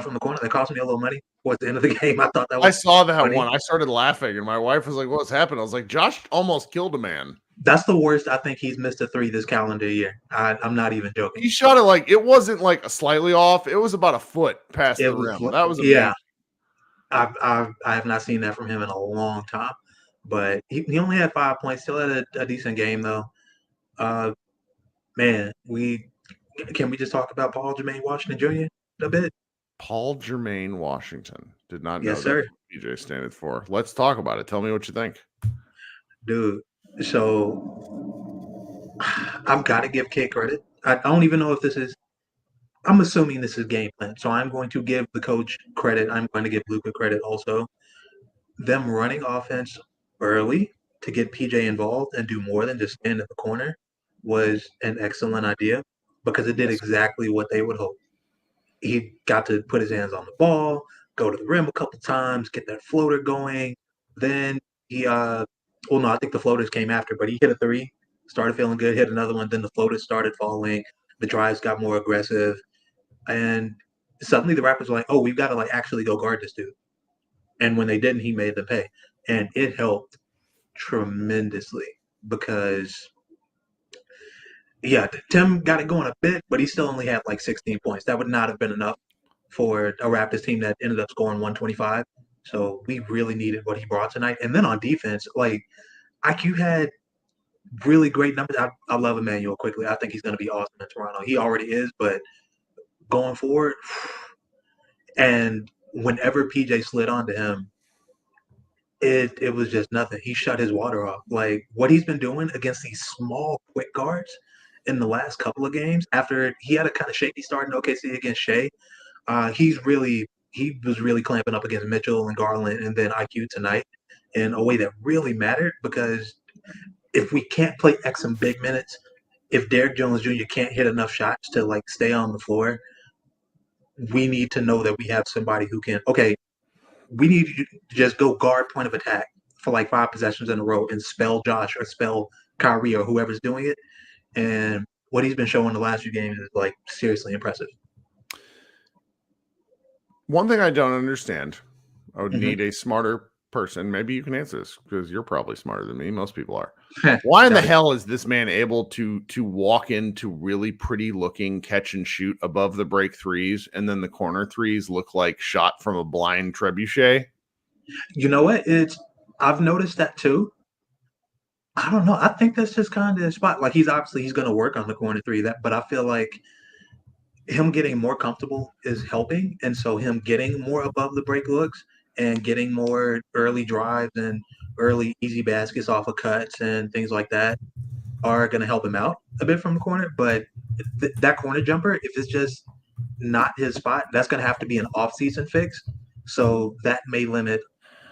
from the corner that cost me a little money towards the end of the game. I thought that was I saw that funny. one. I started laughing, and my wife was like, "What's happened?" I was like, "Josh almost killed a man." That's the worst I think he's missed a three this calendar year. I'm not even joking. He shot it like it wasn't like a slightly off. It was about a foot past the rim. That was amazing. Yeah. I have not seen that from him in a long time. But he only had 5 points. Still had a decent game though. Man, can we just talk about Paul Jermaine Washington Jr. a bit? Paul Jermaine Washington. Did not know Yes, sir. that's what PJ stands for. Let's talk about it. Tell me what you think. Dude, so I've got to give Kid credit. I don't even know if this is – I'm assuming this is game plan. So I'm going to give the coach credit. I'm going to give Luka credit also. Them running offense early to get PJ involved and do more than just stand in the corner was an excellent idea, because it did exactly what they would hope. He got to put his hands on the ball, go to the rim a couple times, get that floater going. Then he I think the floaters came after, but he hit a three, started feeling good, hit another one, then the floaters started falling. The drives got more aggressive. And suddenly the Raptors were like, oh, we've got to like actually go guard this dude. And when they didn't, he made them pay. And it helped tremendously because, yeah, Tim got it going a bit, but he still only had like 16 points. That would not have been enough for a Raptors team that ended up scoring 125. So we really needed what he brought tonight. And then on defense, like IQ had really great numbers. I love Emmanuel quickly. I think he's going to be awesome in Toronto. He already is, but going forward, and whenever PJ slid onto him, it was just nothing. He shut his water off. Like what he's been doing against these small, quick guards in the last couple of games, after he had a kind of shaky start in OKC against Shea, he was really clamping up against Mitchell and Garland and then IQ tonight in a way that really mattered, because if we can't play Exum big minutes, if Derrick Jones Jr. can't hit enough shots to like stay on the floor, we need to know that we have somebody who can, okay, we need to just go guard point of attack for like 5 possessions in a row and spell Josh or spell Kyrie or whoever's doing it. And what he's been showing the last few games is like seriously impressive. One thing I don't understand, I would need a smarter person. Maybe you can answer this because you're probably smarter than me. Most people are. Why in the hell is this man able to walk into really pretty looking catch and shoot above the break threes, and then the corner threes look like shot from a blind trebuchet? You know what? I've noticed that too. I don't know. I think that's just kind of his spot. Like he's going to work on the corner three, but I feel like him getting more comfortable is helping, and so him getting more above the break looks and getting more early drives and early easy baskets off of cuts and things like that are going to help him out a bit from the corner. But that corner jumper, if it's just not his spot, that's going to have to be an off-season fix. So that may limit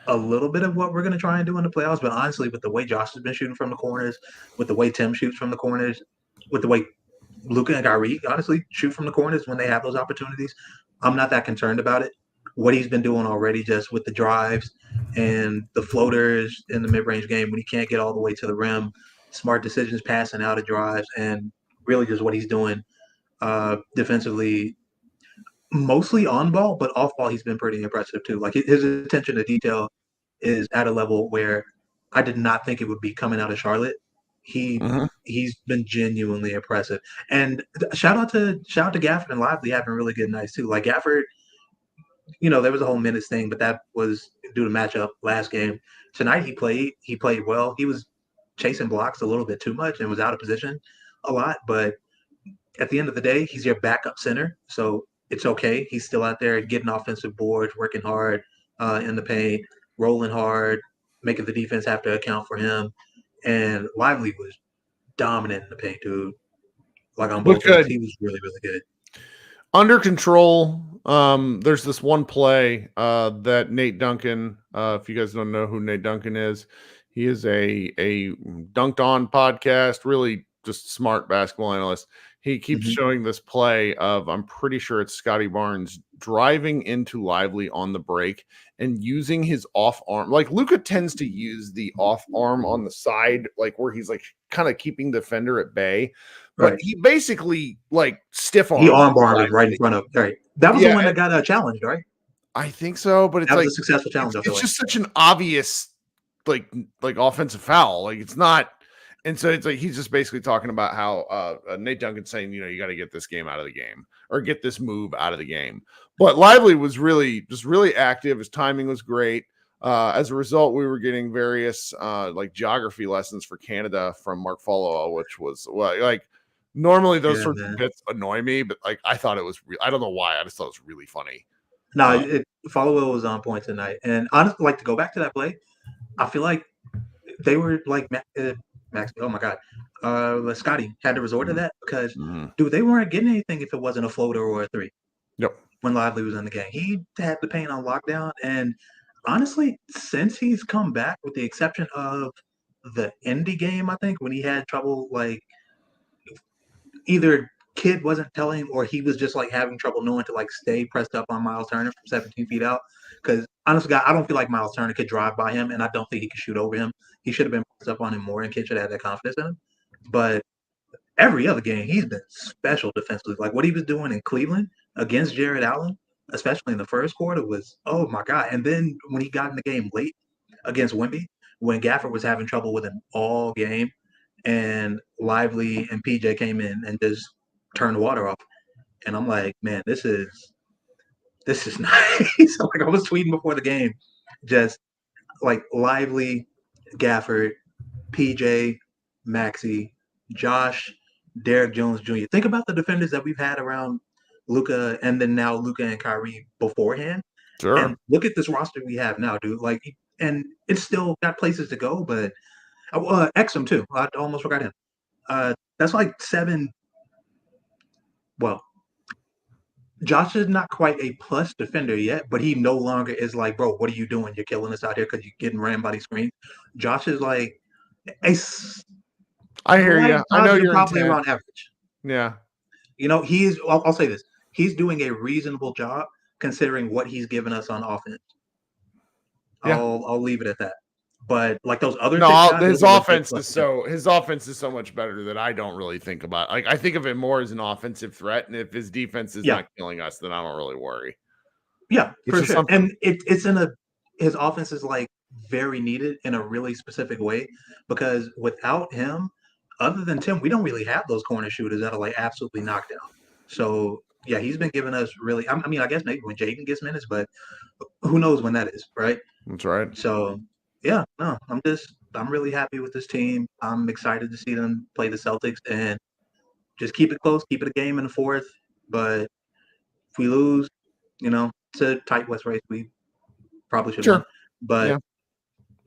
a little bit of what we're going to try and do in the playoffs. But honestly, with the way Josh has been shooting from the corners, with the way Tim shoots from the corners, with the way Luka and Kyrie, honestly, shoot from the corners when they have those opportunities. I'm not that concerned about it. What he's been doing already, just with the drives and the floaters in the mid-range game when he can't get all the way to the rim, smart decisions passing out of drives, and really just what he's doing defensively, mostly on ball, but off ball, he's been pretty impressive too. Like his attention to detail is at a level where I did not think it would be coming out of Charlotte. Mhm. He's been genuinely impressive. And shout out to Gafford and Lively having really good nights too. Like Gafford, there was a whole minutes thing, but that was due to matchup last game. Tonight he played well. He was chasing blocks a little bit too much and was out of position a lot, but at the end of the day, he's your backup center, so it's okay. He's still out there getting offensive boards, working hard in the paint, rolling hard, making the defense have to account for him. And Lively was dominant in the paint, dude. Like on Look both ends, good. he was really, really good. Under control. There's this one play that Nate Duncan, if you guys don't know who Nate Duncan is, he is a Dunked On podcast, really just smart basketball analyst. He keeps Mhm. showing this play of, I'm pretty sure it's Scotty Barnes driving into Lively on the break and using his off arm. Like Luka tends to use the off arm on the side, like where he's like kind of keeping the defender at bay. But Right. he basically like stiff He armed arm-barred him right in Lively. front of. Right. That was the Yeah, one that got challenged, right? I think so, but it's That was like a successful challenge, I feel it's like. just such an obvious like offensive foul. Like it's not, and so it's like he's just basically talking about how Nate Duncan saying, you got to get this game out of the game or get this move out of the game. But Lively was really active. His timing was great. As a result, we were getting various like geography lessons for Canada from Mark Follow, which was like normally those Yeah, sorts of man. bits annoy me, but like I thought it was I don't know why. I just thought it was really funny. No, Uh, Follow was on point tonight. And honestly, like to go back to that play, I feel like they were like Max. Oh my God, Scotty had to resort to that because, mhm. dude, they weren't getting anything if it wasn't a floater or a three. Yep. When Lively was in the game, he had the paint on lockdown. And honestly, since he's come back, with the exception of the indie game, I think when he had trouble, like either kid wasn't telling him or he was just like having trouble knowing to like stay pressed up on Miles Turner from 17 feet out. Because honestly, God, I don't feel like Miles Turner could drive by him, and I don't think he could shoot over him. He should have been pressed up on him more, and kid should have had that confidence in him. But every other game, he's been special defensively. Like what he was doing in Cleveland against Jared Allen, especially in the first quarter, was oh my God. And then when he got in the game late against Wemby, when Gafford was having trouble with him all game, and Lively and PJ came in and just turned the water off. And I'm like, man, this is nice. Like I was tweeting before the game, just like Lively, Gafford, PJ, Maxey, Josh, Derek Jones Jr. Think about the defenders that we've had around Luka, and then now Luka and Kyrie beforehand. And Sure. look at this roster we have now, dude. Like, and it's still got places to go, but Exum too. I almost forgot him. That's like 7. Well, Josh is not quite a plus defender yet, but he no longer is like, bro, what are you doing? You're killing us out here because you're getting ran by these screens. Josh is like a I hear slight you. I know positive, your probably intent. around average. Yeah. I'll say this. He's doing a reasonable job considering what he's given us on offense. Yeah. I'll leave it at that. But like those other No, six guys, his those are legit offense plus is defenders. so much better that I don't really think about. Like I think of it more as an offensive threat, and if his defense is Yeah, not killing us, then I don't really worry. yeah, Which for is sure. something. And it's in a his offense is like very needed in a really specific way because without him, other than Tim, we don't really have those corner shooters that are like absolutely knocked down. So yeah, he's been giving us really. I mean, I guess maybe when Jaden gets minutes, but who knows when that is, right? That's right. So yeah, no, I'm really happy with this team. I'm excited to see them play the Celtics and just keep it close, keep it a game in the fourth. But if we lose, it's a tight West race. We probably should win, Sure. but Yeah.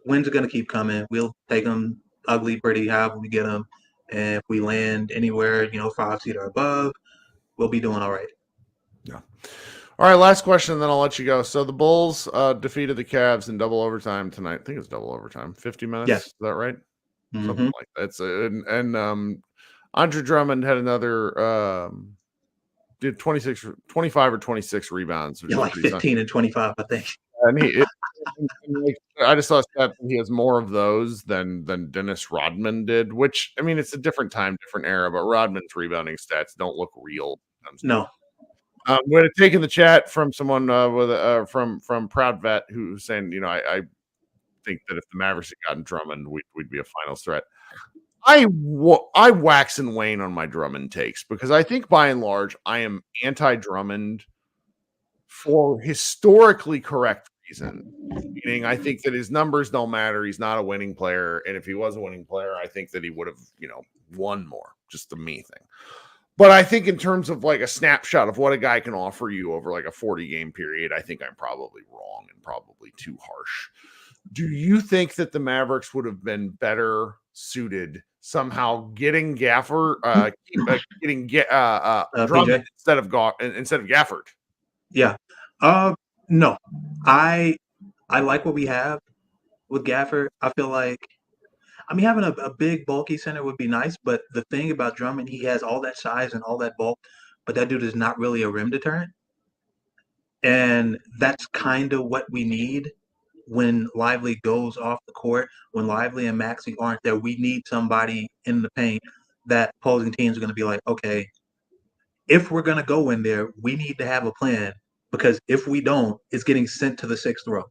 wins are going to keep coming. We'll take them ugly, pretty, however we get them. And if we land anywhere, 5 seed or above, we'll be doing all right. Yeah. All right. Last question, then I'll let you go. So the Bulls defeated the Cavs in double overtime tonight. I think it's double overtime. 50 minutes. Yes. Is that right? Mm-hmm. Something like that. It's and Andre Drummond had another did 25 or 26 rebounds, which Yeah, is like pretty 15 and 25, I think. and I just saw a stat that he has more of those than Dennis Rodman did, which I mean it's a different time, different era, but Rodman's rebounding stats don't look real. No. We had a take in the chat from someone from Proud Vet who's saying, I think that if the Mavericks had gotten Drummond, we'd be a finals threat. I wax and wane on my Drummond takes because I think by and large I am anti-Drummond for historically correct reason. Meaning I think that his numbers don't matter. He's not a winning player. And if he was a winning player, I think that he would have, won more. Just the me thing. But I think in terms of like a snapshot of what a guy can offer you over like a 40-game period, I think I'm probably wrong and probably too harsh. Do you think that the Mavericks would have been better suited somehow getting Gafford, getting Drummond instead of Gafford? Yeah. No. I like what we have with Gafford. I feel like, having a big, bulky center would be nice, but the thing about Drummond, he has all that size and all that bulk, but that dude is not really a rim deterrent. And that's kind of what we need when Lively goes off the court, when Lively and Maxey aren't there. We need somebody in the paint that opposing teams are going to be like, okay, if we're going to go in there, we need to have a plan, because if we don't, it's getting sent to the sixth row.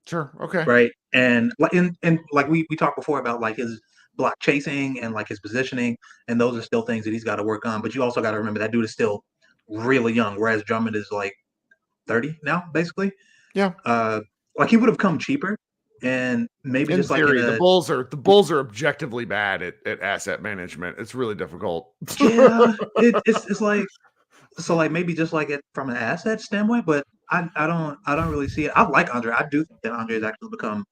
Sure. Okay. Right. And like we talked before about like his block chasing and like his positioning, and those are still things that he's got to work on. But you also got to remember that dude is still really young, whereas Drummond is like 30 now, basically. Yeah. Like he would have come cheaper, and maybe in just theory, like the Bulls are objectively bad at asset management. It's really difficult. Yeah, it's like, so like maybe just like it from an asset standpoint, but I don't really see it. I like Andre. I do think that Andre has actually become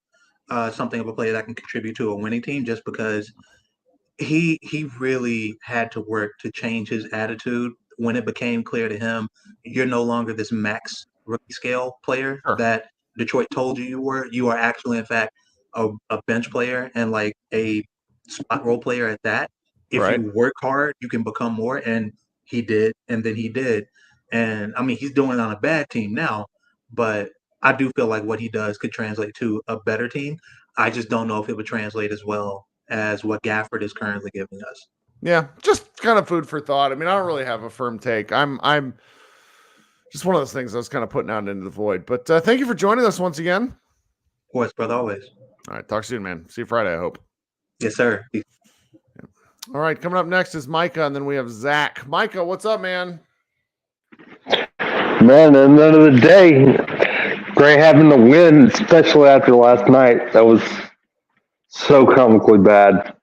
something of a player that can contribute to a winning team, just because he really had to work to change his attitude when it became clear to him you're no longer this max rookie scale player that Detroit told you were. You are actually, in fact, a bench player and like a spot role player at that. If you work hard, you can become more. And he did, and then he did. And he's doing it on a bad team now, but I do feel like what he does could translate to a better team. I just don't know if it would translate as well as what Gafford is currently giving us. Yeah, just kind of food for thought. I don't really have a firm take. I'm just one of those things I was kind of putting out into the void. But thank you for joining us once again. Of course, brother, always. All right, talk soon, man. See you Friday, I hope. Yes, sir. Yeah. All right, coming up next is Micah, and then we have Zach. Micah, what's up, man? Man, at the end of the day, great having the win, especially after last night. That was so comically bad.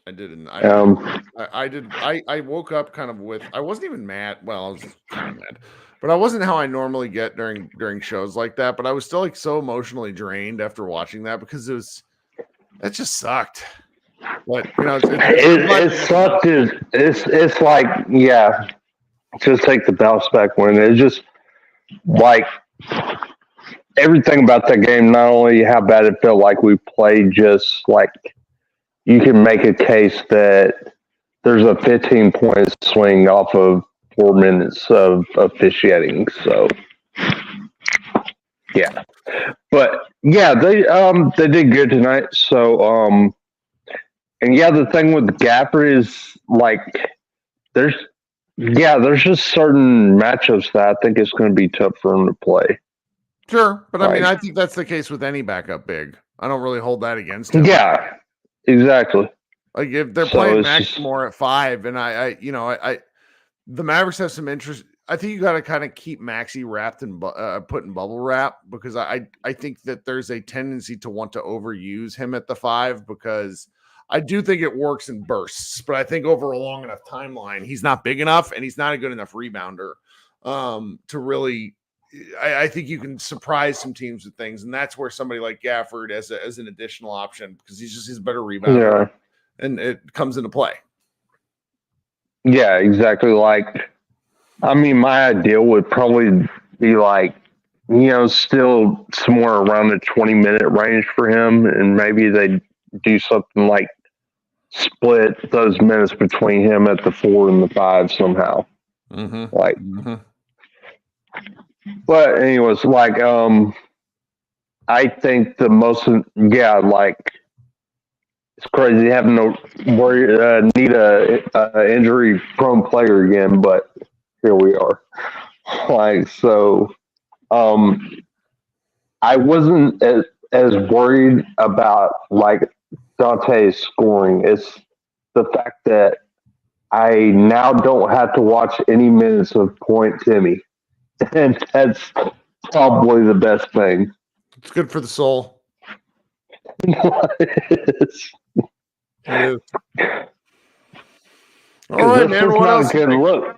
I didn't. I woke up kind of with. I wasn't even mad. Well, I was kind of mad, but I wasn't how I normally get during shows like that. But I was still like so emotionally drained after watching that because that just sucked. But it sucked. It's like, yeah, just take the bounce back win. It's just like everything about that game. Not only how bad it felt like we played, just like you can make a case that there's a 15-point swing off of 4 minutes of officiating. So, yeah, but yeah, they did good tonight. So, and yeah, the thing with Gaffer is like there's just certain matchups that I think it's going to be tough for him to play. Sure, but I think that's the case with any backup big. I don't really hold that against him. Yeah, exactly. Like if they're playing Max more at 5, and the Mavericks have some interest. I think you got to kind of keep Maxey wrapped and put in bubble wrap, because I think that there's a tendency to want to overuse him at the 5, because I do think it works in bursts, but I think over a long enough timeline, he's not big enough and he's not a good enough rebounder to really. I think you can surprise some teams with things, and that's where somebody like Gafford as an additional option, because he's a better rebounder, and it comes into play. Yeah, exactly. Like, my ideal would probably be like, still somewhere around the 20-minute range for him, and maybe they do something like split those minutes between him at the 4 and the 5 somehow. Mm-hmm. Like, Mm-hmm. but anyways, like, I think the most, like, it's crazy having to need a injury prone player again, but here we are. Like, so, I wasn't as worried about like Dante's scoring. It's the fact that I now don't have to watch any minutes of Point Timmy, and that's probably the best thing. It's good for the soul. It's- It is. All right, this man. is What not else? a good You think? look.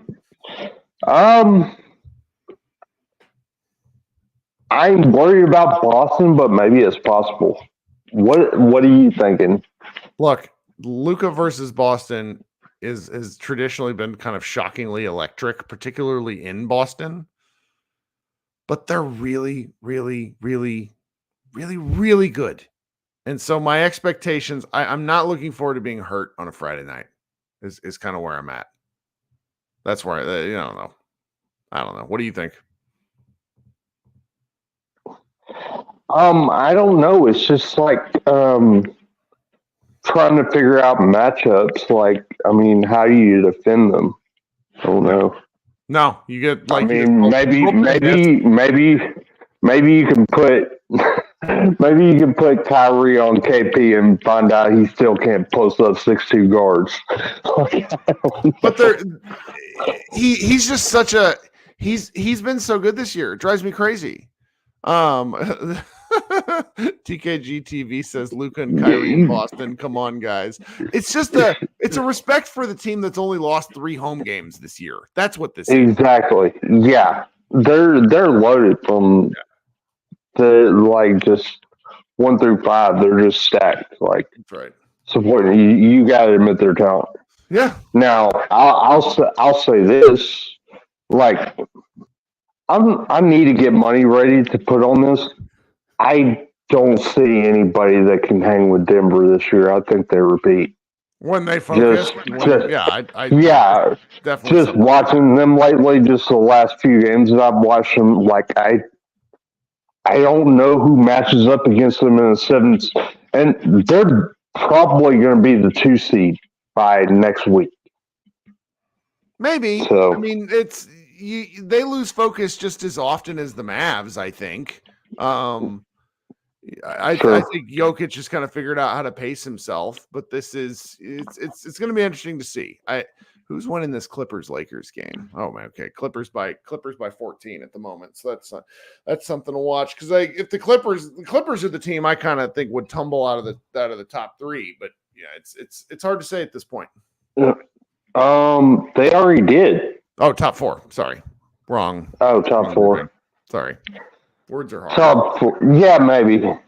I'm worried about Boston, but maybe it's possible. What are you thinking? Look, Luka versus Boston has traditionally been kind of shockingly electric, particularly in Boston. But they're really, really, really, really, really good. And so my expectations, I'm not looking forward to being hurt on a Friday night. Is kind of where I'm at. That's where I don't know. I don't know. What do you think? I don't know. It's just like trying to figure out matchups. Like, I mean, how do you defend them? I don't know. No, you get like. I mean, maybe you can put Kyrie on KP and find out he still can't post up 6'2" guards. But he's just such a he's been so good this year. It drives me crazy. TKG TV says Luka and Kyrie in Boston. Come on, guys. It's just it's a respect for the team that's only lost 3 home games this year. That's what this is. Exactly. Yeah. They're loaded from the like just 1 through 5. They're just stacked. Like, That's right. supporting you gotta admit their talent. Yeah. Now I'll say this. Like, I need to get money ready to put on this. I don't see anybody that can hang with Denver this year. I think they repeat. When they focus, I definitely just watching them lately, just the last few games that I've watched them, like I don't know who matches up against them in the 7th, and they're probably going to be the 2 seed by next week. Maybe. So, I mean, they lose focus just as often as the Mavs, I think. I think Jokic just kind of figured out how to pace himself, but it's going to be interesting to see. Who's winning this Clippers-Lakers game? Oh man, okay, Clippers by 14 at the moment. So that's something to watch, because if the Clippers are the team I kind of think would tumble out of the top 3, but yeah, it's hard to say at this point. They already did. Oh, top 4. Sorry, wrong. Oh, top 4. Sorry. Words are hard. Top 4. Yeah, maybe. I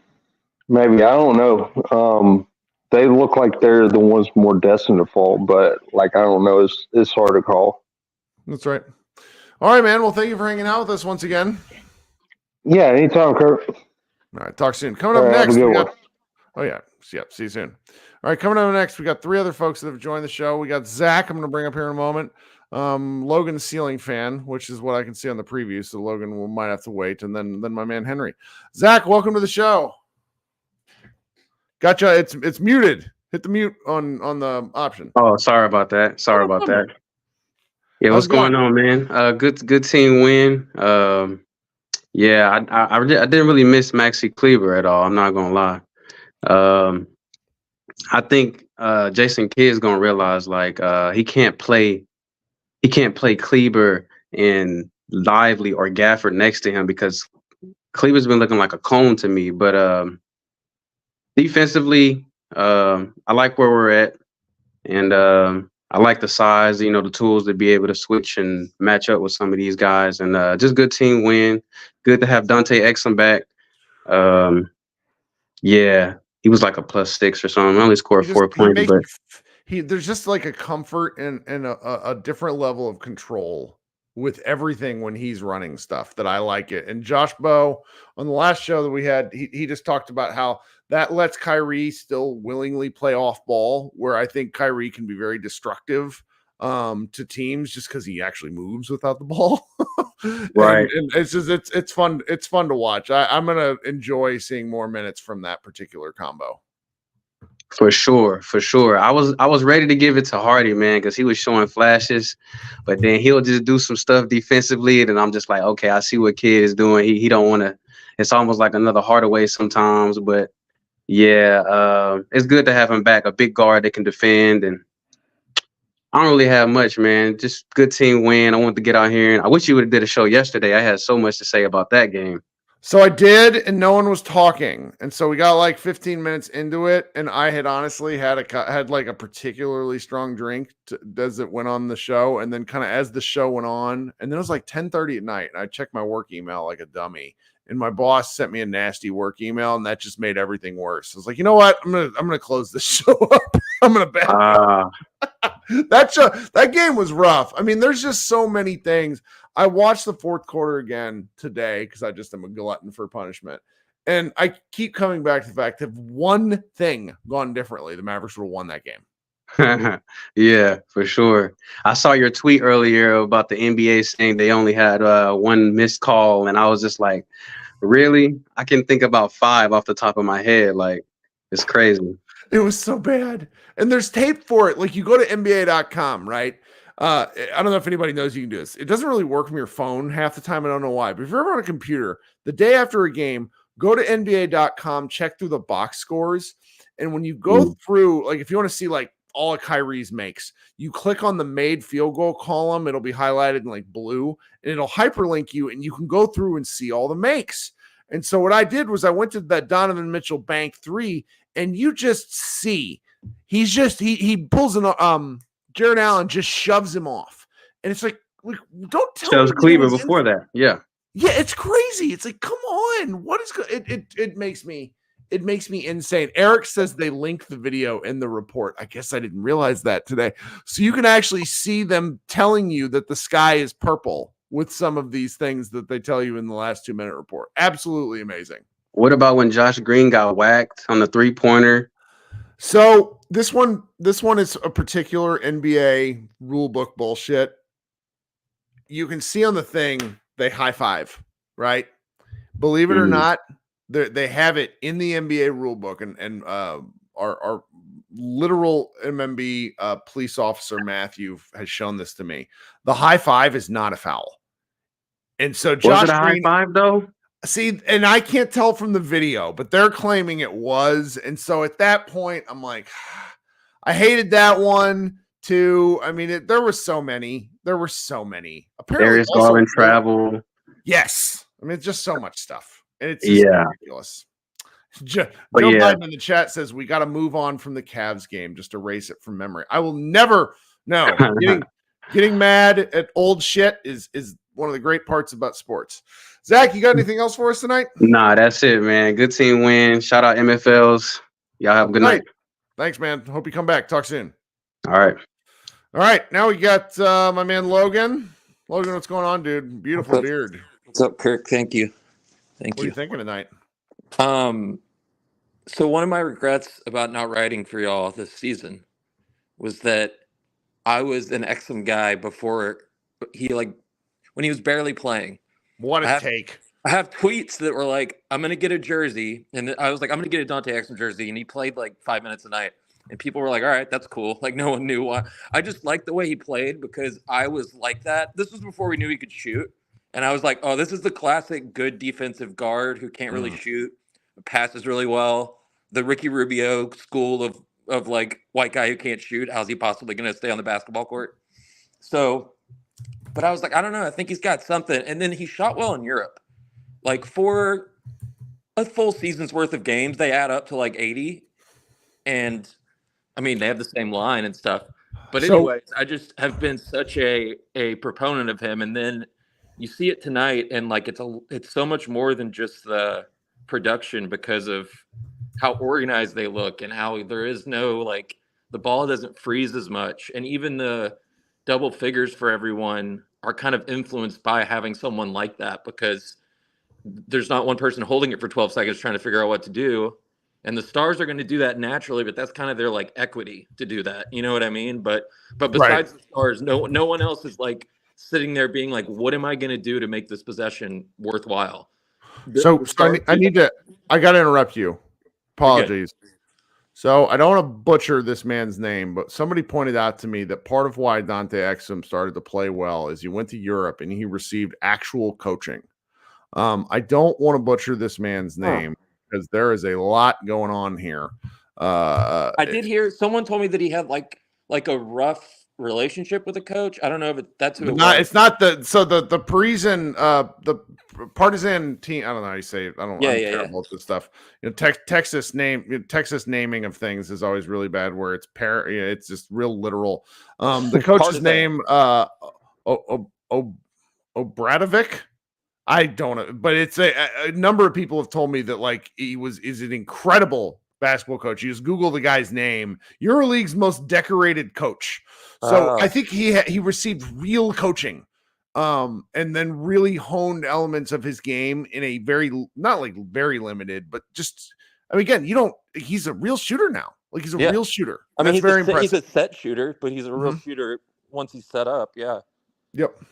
don't know. They look like they're the ones more destined to fall, but like I don't know. It's hard to call. That's right. All right, man. Well, thank you for hanging out with us once again. Yeah, anytime, Kurt. All right, talk soon. Coming up next, we got. Oh yeah, yep. See you soon. All right, coming up next, we got 3 other folks that have joined the show. We got Zach. I'm going to bring up here in a moment. Logan's ceiling fan, which is what I can see on the preview. So Logan might have to wait, and then my man Henry. Zach, welcome to the show. Gotcha. It's muted. Hit the mute on the option. Oh, sorry about that. Yeah, what's going on, man? Good team win. Yeah, I didn't really miss Maxi Kleber at all. I'm not gonna lie. I think Jason Kidd is gonna realize like he can't play Kleber and Lively or Gafford next to him, because Kleber's been looking like a cone to me. But defensively, I like where we're at, and I like the size, the tools to be able to switch and match up with some of these guys, and just good team win. Good to have Dante Exum back. Yeah, he was like a +6 or something. I only scored 4 points, but there's just like a comfort and a different level of control with everything when he's running stuff that I like it. And Josh Bowe on the last show that we had, he just talked about how that lets Kyrie still willingly play off ball, where I think Kyrie can be very destructive to teams just because he actually moves without the ball. Right. And it's just it's fun to watch. I'm gonna enjoy seeing more minutes from that particular combo. For sure. I was ready to give it to Hardy, man, because he was showing flashes, but then he'll just do some stuff defensively, and I'm just like, okay, I see what kid is doing. He don't want to. It's almost like another Hardaway sometimes, but yeah, it's good to have him back, a big guard that can defend. And I don't really have much, man. Just good team win. I wanted to get out here, and I wish you would have did a show yesterday. I had so much to say about that game. So I did, and no one was talking, and so we got like 15 minutes into it, and I had honestly had like a particularly strong drink as it went on the show, and then kind of as the show went on, and then it was like 10:30 at night, and I checked my work email like a dummy, and my boss sent me a nasty work email, and that just made everything worse. I was like, you know what, I'm gonna close this show up. I'm gonna back up. That game was rough. I mean, there's just so many things. I watched the fourth quarter again today because I just am a glutton for punishment. And I keep coming back to the fact that if one thing gone differently, the Mavericks would have won that game. Yeah, for sure. I saw your tweet earlier about the NBA saying they only had one missed call, and I was just like, really? I can think about 5 off the top of my head. Like, it's crazy. It was so bad. And there's tape for it. Like, you go to NBA.com, right? I don't know if anybody knows you can do this. It doesn't really work from your phone half the time. I don't know why. But if you're ever on a computer, the day after a game, go to NBA.com, check through the box scores. And when you go through, like, if you want to see like all of Kyrie's makes, you click on the made field goal column. It'll be highlighted in like blue, and it'll hyperlink you, and you can go through and see all the makes. And so what I did was I went to that Donovan Mitchell bank 3, and you just see he pulls an Jared Allen just shoves him off. And it's like don't tell me. Shoves Cleveland before that. Yeah. Yeah, it's crazy. It's like, come on. What is it makes me insane. Eric says they link the video in the report. I guess I didn't realize that today. So you can actually see them telling you that the sky is purple with some of these things that they tell you in the last 2-minute report. Absolutely amazing. What about when Josh Green got whacked on the 3-pointer? So this one is a particular NBA rule book bullshit. You can see on the thing they high five, right? Believe it or not, they have it in the NBA rule book, and our literal MMB police officer Matthew has shown this to me. The high five is not a foul, and so Josh was it a Green, high five though? See, and I can't tell from the video, but they're claiming it was. And so at that point, I'm like, I hated that one too. I mean, there were so many. Apparently, Darius Garland travel. Yes. I mean, it's just so much stuff. And it's just ridiculous. Joe Biden in the chat says we got to move on from the Cavs game. Just erase it from memory. I will never know. Getting mad at old shit is one of the great parts about sports. Zach, you got anything else for us tonight? Nah, that's it, man. Good team win. Shout out MFLs. Y'all have a good night. Thanks, man. Hope you come back. Talk soon. All right. Now we got my man Logan. Logan, what's going on, dude? Beautiful beard. What's up, Kirk? Thank you. What are you thinking tonight? So one of my regrets about not writing for y'all this season was that I was an Exum guy before when he was barely playing. What a take. I have tweets that were like, I'm going to get a jersey. And I was like, I'm going to get a Dante Exum jersey. And he played like 5 minutes a night. And people were like, all right, that's cool. Like, no one knew why. I just liked the way he played because I was like that. This was before we knew he could shoot. And I was like, oh, this is the classic good defensive guard who can't really shoot, passes really well. The Ricky Rubio school of like white guy who can't shoot. How's he possibly going to stay on the basketball court? So, but I was like, I don't know. I think he's got something. And then he shot well in Europe. Like for a full season's worth of games, they add up to like 80. And I mean, they have the same line and stuff. But anyways, I just have been such a proponent of him. And then you see it tonight, and like it's so much more than just the production because of how organized they look and how there is no like the ball doesn't freeze as much, and even the double figures for everyone are kind of influenced by having someone like that, because there's not one person holding it for 12 seconds trying to figure out what to do. And the stars are going to do that naturally, but that's kind of their like equity to do that. You know what I mean? But besides the stars, no one else is like sitting there being like, what am I going to do to make this possession worthwhile? I got to interrupt you. Apologies. So I don't want to butcher this man's name, but somebody pointed out to me that part of why Dante Exum started to play well is he went to Europe and he received actual coaching. I don't want to butcher this man's name because there is a lot going on here. I did hear someone told me that he had like a rough relationship with a coach. I don't know if that's who it was. It's not the Parisian the partisan team. I don't know how you say it. I'm terrible at this stuff. You know, Texas naming of things is always really bad. Where it's just real literal. The coach's name Obradovic. I don't know, but it's a number of people have told me that like is an incredible basketball coach. You just Google the guy's name, EuroLeague's most decorated coach. So I think he received real coaching, and then really honed elements of his game in a not like very limited, but just again, he's a real shooter now. Like he's a real shooter. I mean, he's very impressive. He's a set shooter, but he's a real shooter once he's set up. Yeah. Yep.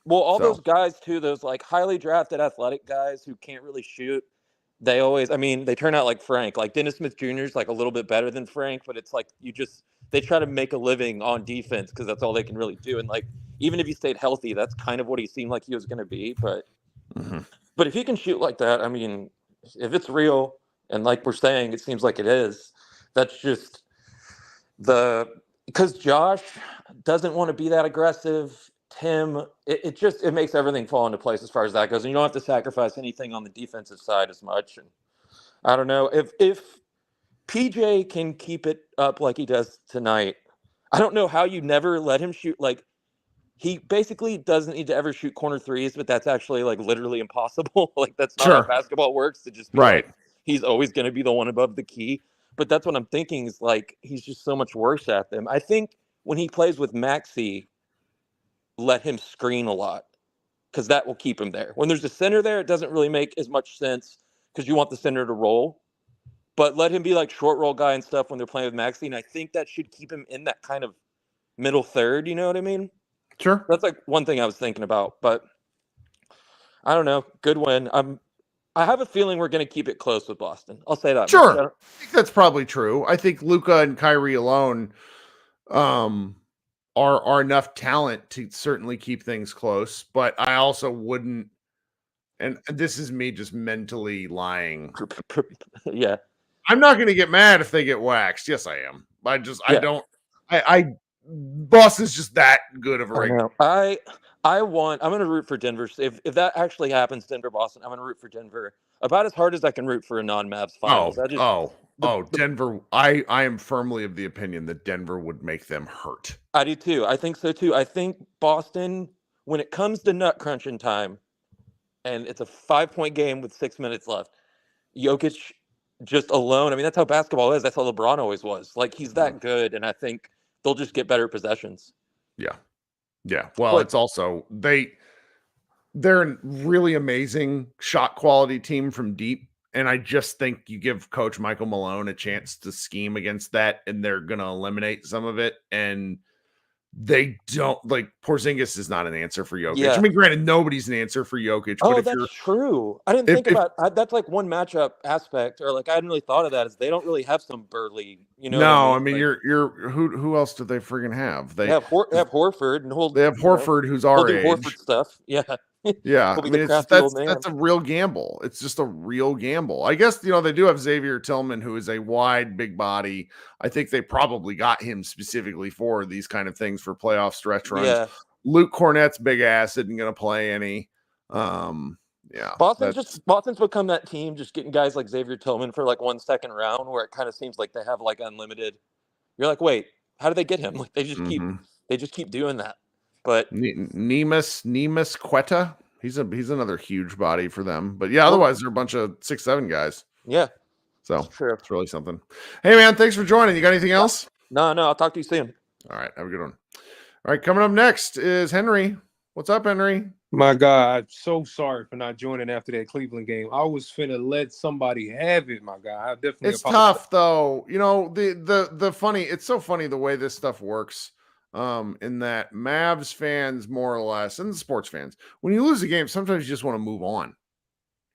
Well, all those guys too, those like highly drafted athletic guys who can't really shoot, they turn out like Frank. Like Dennis Smith Jr. is like a little bit better than Frank, but it's like they try to make a living on defense because that's all they can really do. And like even if he stayed healthy, that's kind of what he seemed like he was going to be. But but if he can shoot like that, I mean, if it's real and like we're saying, it seems like it is. That's just because Josh doesn't want to be that aggressive. Tim, it makes everything fall into place as far as that goes, and you don't have to sacrifice anything on the defensive side as much. And I don't know if PJ can keep it up like he does tonight. I don't know how you never let him shoot. Like he basically doesn't need to ever shoot corner threes, but that's actually like literally impossible. Like that's not how basketball works. To just be like, he's always going to be the one above the key. But that's what I'm thinking is like he's just so much worse at them. I think when he plays with Maxey, let him screen a lot because that will keep him there. When there's a center there, it doesn't really make as much sense because you want the center to roll. But let him be like short roll guy and stuff when they're playing with Maxey, and I think that should keep him in that kind of middle third. You know what I mean? Sure. That's like one thing I was thinking about. But I don't know. Good win. I have a feeling we're going to keep it close with Boston. I'll say that. Sure. I think that's probably true. I think Luka and Kyrie alone are enough talent to certainly keep things close, but I also wouldn't, and this is me just mentally lying. Yeah. I'm not going to get mad if they get waxed. Yes, I am. Boston's just that good of a regular. I'm going to root for Denver. If that actually happens, Denver-Boston, I'm going to root for Denver about as hard as I can root for a non-Mavs finals. Denver. I am firmly of the opinion that Denver would make them hurt. I do too. I think so too. I think Boston, when it comes to nut crunching time, and it's a 5-point game with 6 minutes left, Jokic just alone. I mean, that's how basketball is. That's how LeBron always was. Like he's that good, and I think they'll just get better possessions. Yeah. Well, it's also they're a really amazing shot quality team from deep. And I just think you give Coach Michael Malone a chance to scheme against that, and they're going to eliminate some of it. And they don't like Porzingis is not an answer for Jokic. Yeah. I mean, granted, nobody's an answer for Jokic. But that's true. I didn't think about that's like one matchup aspect, or like I hadn't really thought of that. Is they don't really have some burly, you know? No, I mean you're who else do they friggin' have? They have Horford and they have Horford who's our age. Horford stuff, yeah. Yeah, I mean, that's a real gamble. It's just a real gamble. I guess, they do have Xavier Tillman, who is a wide, big body. I think they probably got him specifically for these kind of things for playoff stretch runs. Yeah. Luke Cornett's big ass isn't going to play any. Yeah. Boston's become that team, just getting guys like Xavier Tillman for like 1 second round, where it kind of seems like they have like unlimited. You're like, wait, how did they get him? Like they just keep doing that. But Nemus Quetta, he's another huge body for them. But yeah, otherwise they're a bunch of 6'7" guys. Yeah. So it's really something. Hey man, thanks for joining. You got anything else? No, I'll talk to you soon. All right, have a good one. All right, coming up next is Henry. What's up, Henry? My God, I'm so sorry for not joining after that Cleveland game. I was finna let somebody have it, my guy. I definitely It's apologize. tough though. You know, the funny, it's so funny the way this stuff works. In that Mavs fans, more or less, and the sports fans, when you lose a game, sometimes you just want to move on.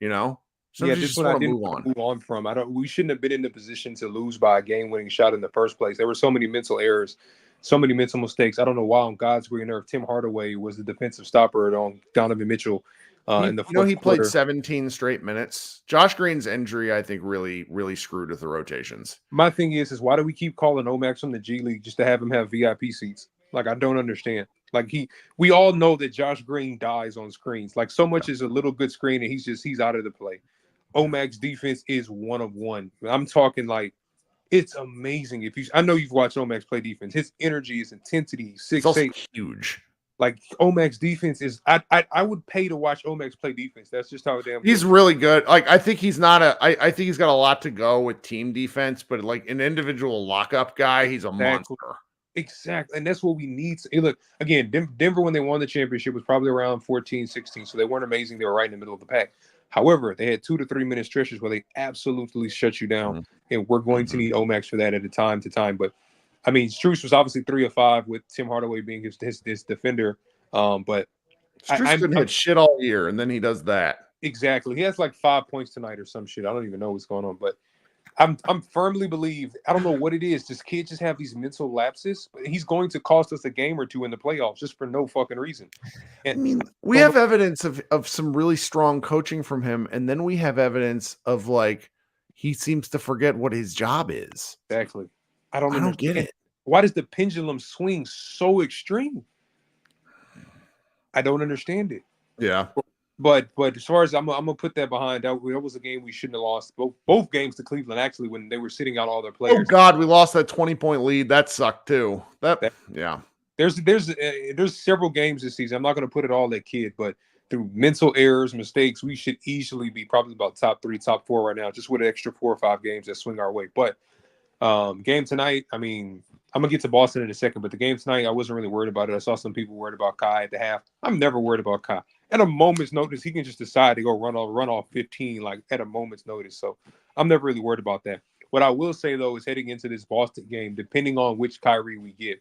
You know, sometimes you this just one I want to didn't move on. move on from. We shouldn't have been in the position to lose by a game-winning shot in the first place. There were so many mental errors, so many mental mistakes. I don't know why on God's green earth Tim Hardaway was the defensive stopper on Donovan Mitchell in the fourth He quarter. played 17 straight minutes. Josh Green's injury, I think, really screwed with the rotations. My thing is why do we keep calling Omax from the G League just to have him have VIP seats? Like, I don't understand. Like, we all know that Josh Green dies on screens. Like, so much is a little good screen and he's out of the play. Omax defense is one of one. I'm talking like it's amazing. I know you've watched Omax play defense. His energy, his intensity, 6'8", huge. Like Omax defense is. I would pay to watch Omax play defense. That's just how damn he's good. Really good. Like, I think he's not I think he's got a lot to go with team defense, but like an individual lockup guy, he's a monster. Exactly. And that's what we need. Hey, look, again, Denver, when they won the championship, was probably around 14, 16. So they weren't amazing. They were right in the middle of the pack. However, they had 2 to 3 minute stretches where they absolutely shut you down. Mm-hmm. And we're going to need Omax for that at a time to time. But I mean, Strus was obviously 3 of 5 with Tim Hardaway being his defender. But Strus couldn't hit shit all year, and then he does that. Exactly. He has like 5 points tonight or some shit. I don't even know what's going on, but I'm firmly believe. I don't know what it is. This kid just have these mental lapses. But he's going to cost us a game or two in the playoffs just for no fucking reason. And I mean, we have evidence of some really strong coaching from him, and then we have evidence of like he seems to forget what his job is. Exactly. I don't get it. Why does the pendulum swing so extreme? I don't understand it. Yeah. But as far as I'm gonna put that behind, that was a game we shouldn't have lost. Both games to Cleveland, actually, when they were sitting out all their players. Oh God, we lost that 20-point lead. That sucked too. Yeah. There's several games this season. I'm not gonna put it all at Kid, but through mental errors, mistakes, we should easily be probably about top 3, top 4 right now, just with an extra 4 or 5 games that swing our way. But game tonight, I mean, I'm going to get to Boston in a second, but the game tonight, I wasn't really worried about it. I saw some people worried about Kai at the half. I'm never worried about Kai. At a moment's notice, he can just decide to go run off 15, like at a moment's notice. So I'm never really worried about that. What I will say, though, is heading into this Boston game, depending on which Kyrie we get,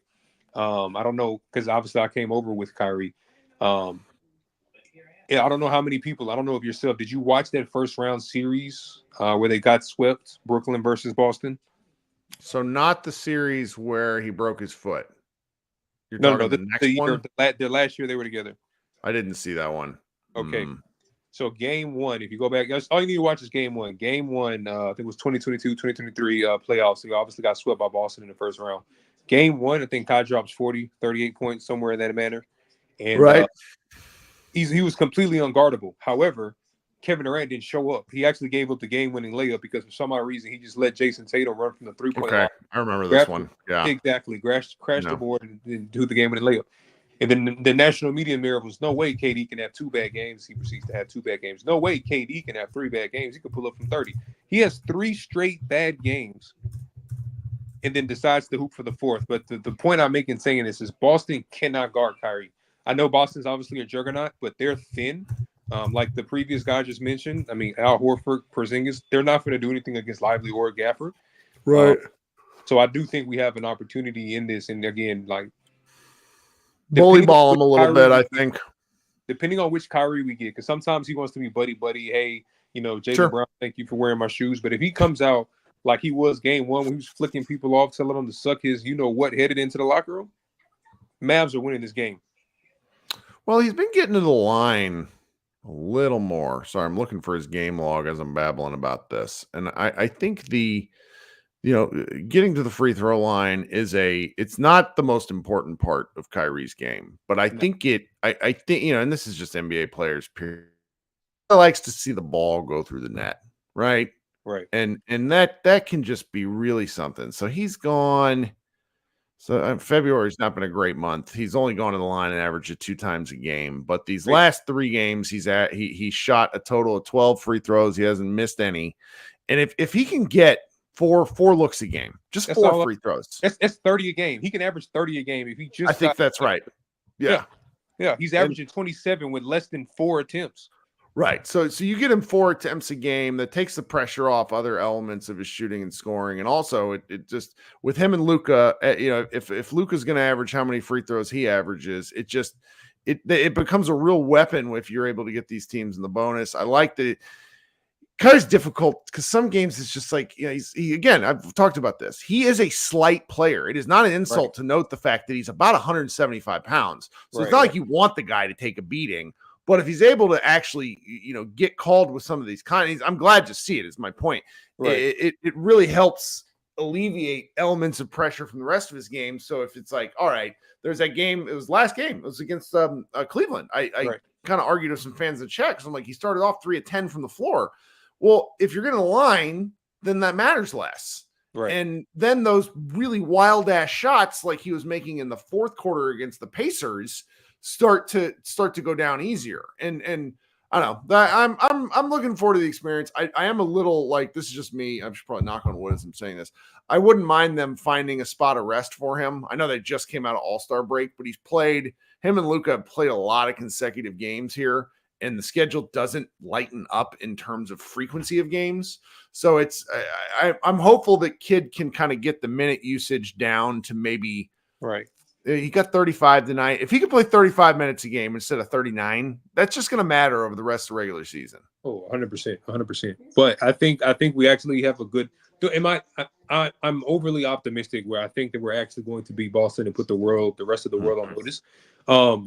I don't know, because obviously I came over with Kyrie. Yeah, I don't know how many people. I don't know if yourself. Did you watch that first round series where they got swept, Brooklyn versus Boston? So not the series where he broke his foot. You're no, talking the next one? The last year they were together. I didn't see that one. Okay. So game 1, if you go back, all you need to watch is game 1. Game 1, I think it was 2022, 2023 playoffs. He obviously got swept by Boston in the first round. Game 1, I think Kai drops 40, 38 points, somewhere in that manner. And right. He was completely unguardable. However, Kevin Durant didn't show up. He actually gave up the game-winning layup because for some odd reason he just let Jason Tatum run from the 3-point line. I remember this one. Yeah, exactly. Crashed the board and didn't do the game-winning layup. And then the national media mirror was no way KD can have 2 bad games. He proceeds to have 2 bad games. No way KD can have 3 bad games. He could pull up from 30. He has 3 straight bad games and then decides to hoop for the 4th. But the point I'm making saying this is Boston cannot guard Kyrie. I know Boston's obviously a juggernaut, but they're thin. Like the previous guy just mentioned, I mean, Al Horford, Porzingis, they're not going to do anything against Lively or Gafford. Right. So I do think we have an opportunity in this. And again, like, bully ball him a little bit, I think. Depending on which Kyrie we get, because sometimes he wants to be buddy. Hey, Jaylen Brown, thank you for wearing my shoes. But if he comes out like he was game 1 when he was flicking people off, telling them to suck his, headed into the locker room, Mavs are winning this game. Well, he's been getting to the line a little more. Sorry, I'm looking for his game log as I'm babbling about this. And I think getting to the free throw line it's not the most important part of Kyrie's game, but I think I think, and this is just NBA players, period. He likes to see the ball go through the net, right? Right. And that can just be really something. So he's gone. So February's not been a great month. He's only gone to the line and averaged 2 times a game. But these last 3 games, he shot a total of 12 free throws. He hasn't missed any. And if he can get four looks a game, just that's 4 free throws. That's 30 a game. He can average 30 a game if he just. I think that's right. Yeah. Yeah, he's averaging 27 with less than 4 attempts. Right. So you get him 4 attempts a game. That takes the pressure off other elements of his shooting and scoring. And also it just with him and Luka, if Luka's going to average how many free throws he averages, it becomes a real weapon if you're able to get these teams in the bonus. I like that. Kyrie's difficult because some games it's just like, again, I've talked about this. He is a slight player. It is not an insult to note the fact that he's about 175 pounds. So it's not like you want the guy to take a beating. But if he's able to actually, get called with some of these I'm glad to see it, is my point. Right. It really helps alleviate elements of pressure from the rest of his game. So if it's like, all right, there's that game, it was last game, it was against Cleveland. I kind of argued with some fans in chat because I'm like, he started off 3 of 10 from the floor. Well, if you're going to line, then that matters less. Right. And then those really wild ass shots like he was making in the fourth quarter against the Pacers start to go down easier. And I don't know, I'm looking forward to the experience. I am a little like, this is just me. I should probably knock on wood as I'm saying this. I wouldn't mind them finding a spot of rest for him. I know they just came out of All-Star break, but him and Luka have played a lot of consecutive games here, and the schedule doesn't lighten up in terms of frequency of games. So I'm hopeful that Kid can kind of get the minute usage down to maybe right. He got 35 tonight. If he could play 35 minutes a game instead of 39, that's just going to matter over the rest of the regular season. Oh, 100%. But I think we actually have a good. I'm overly optimistic where I think that we're actually going to beat Boston and put the rest of the world on notice.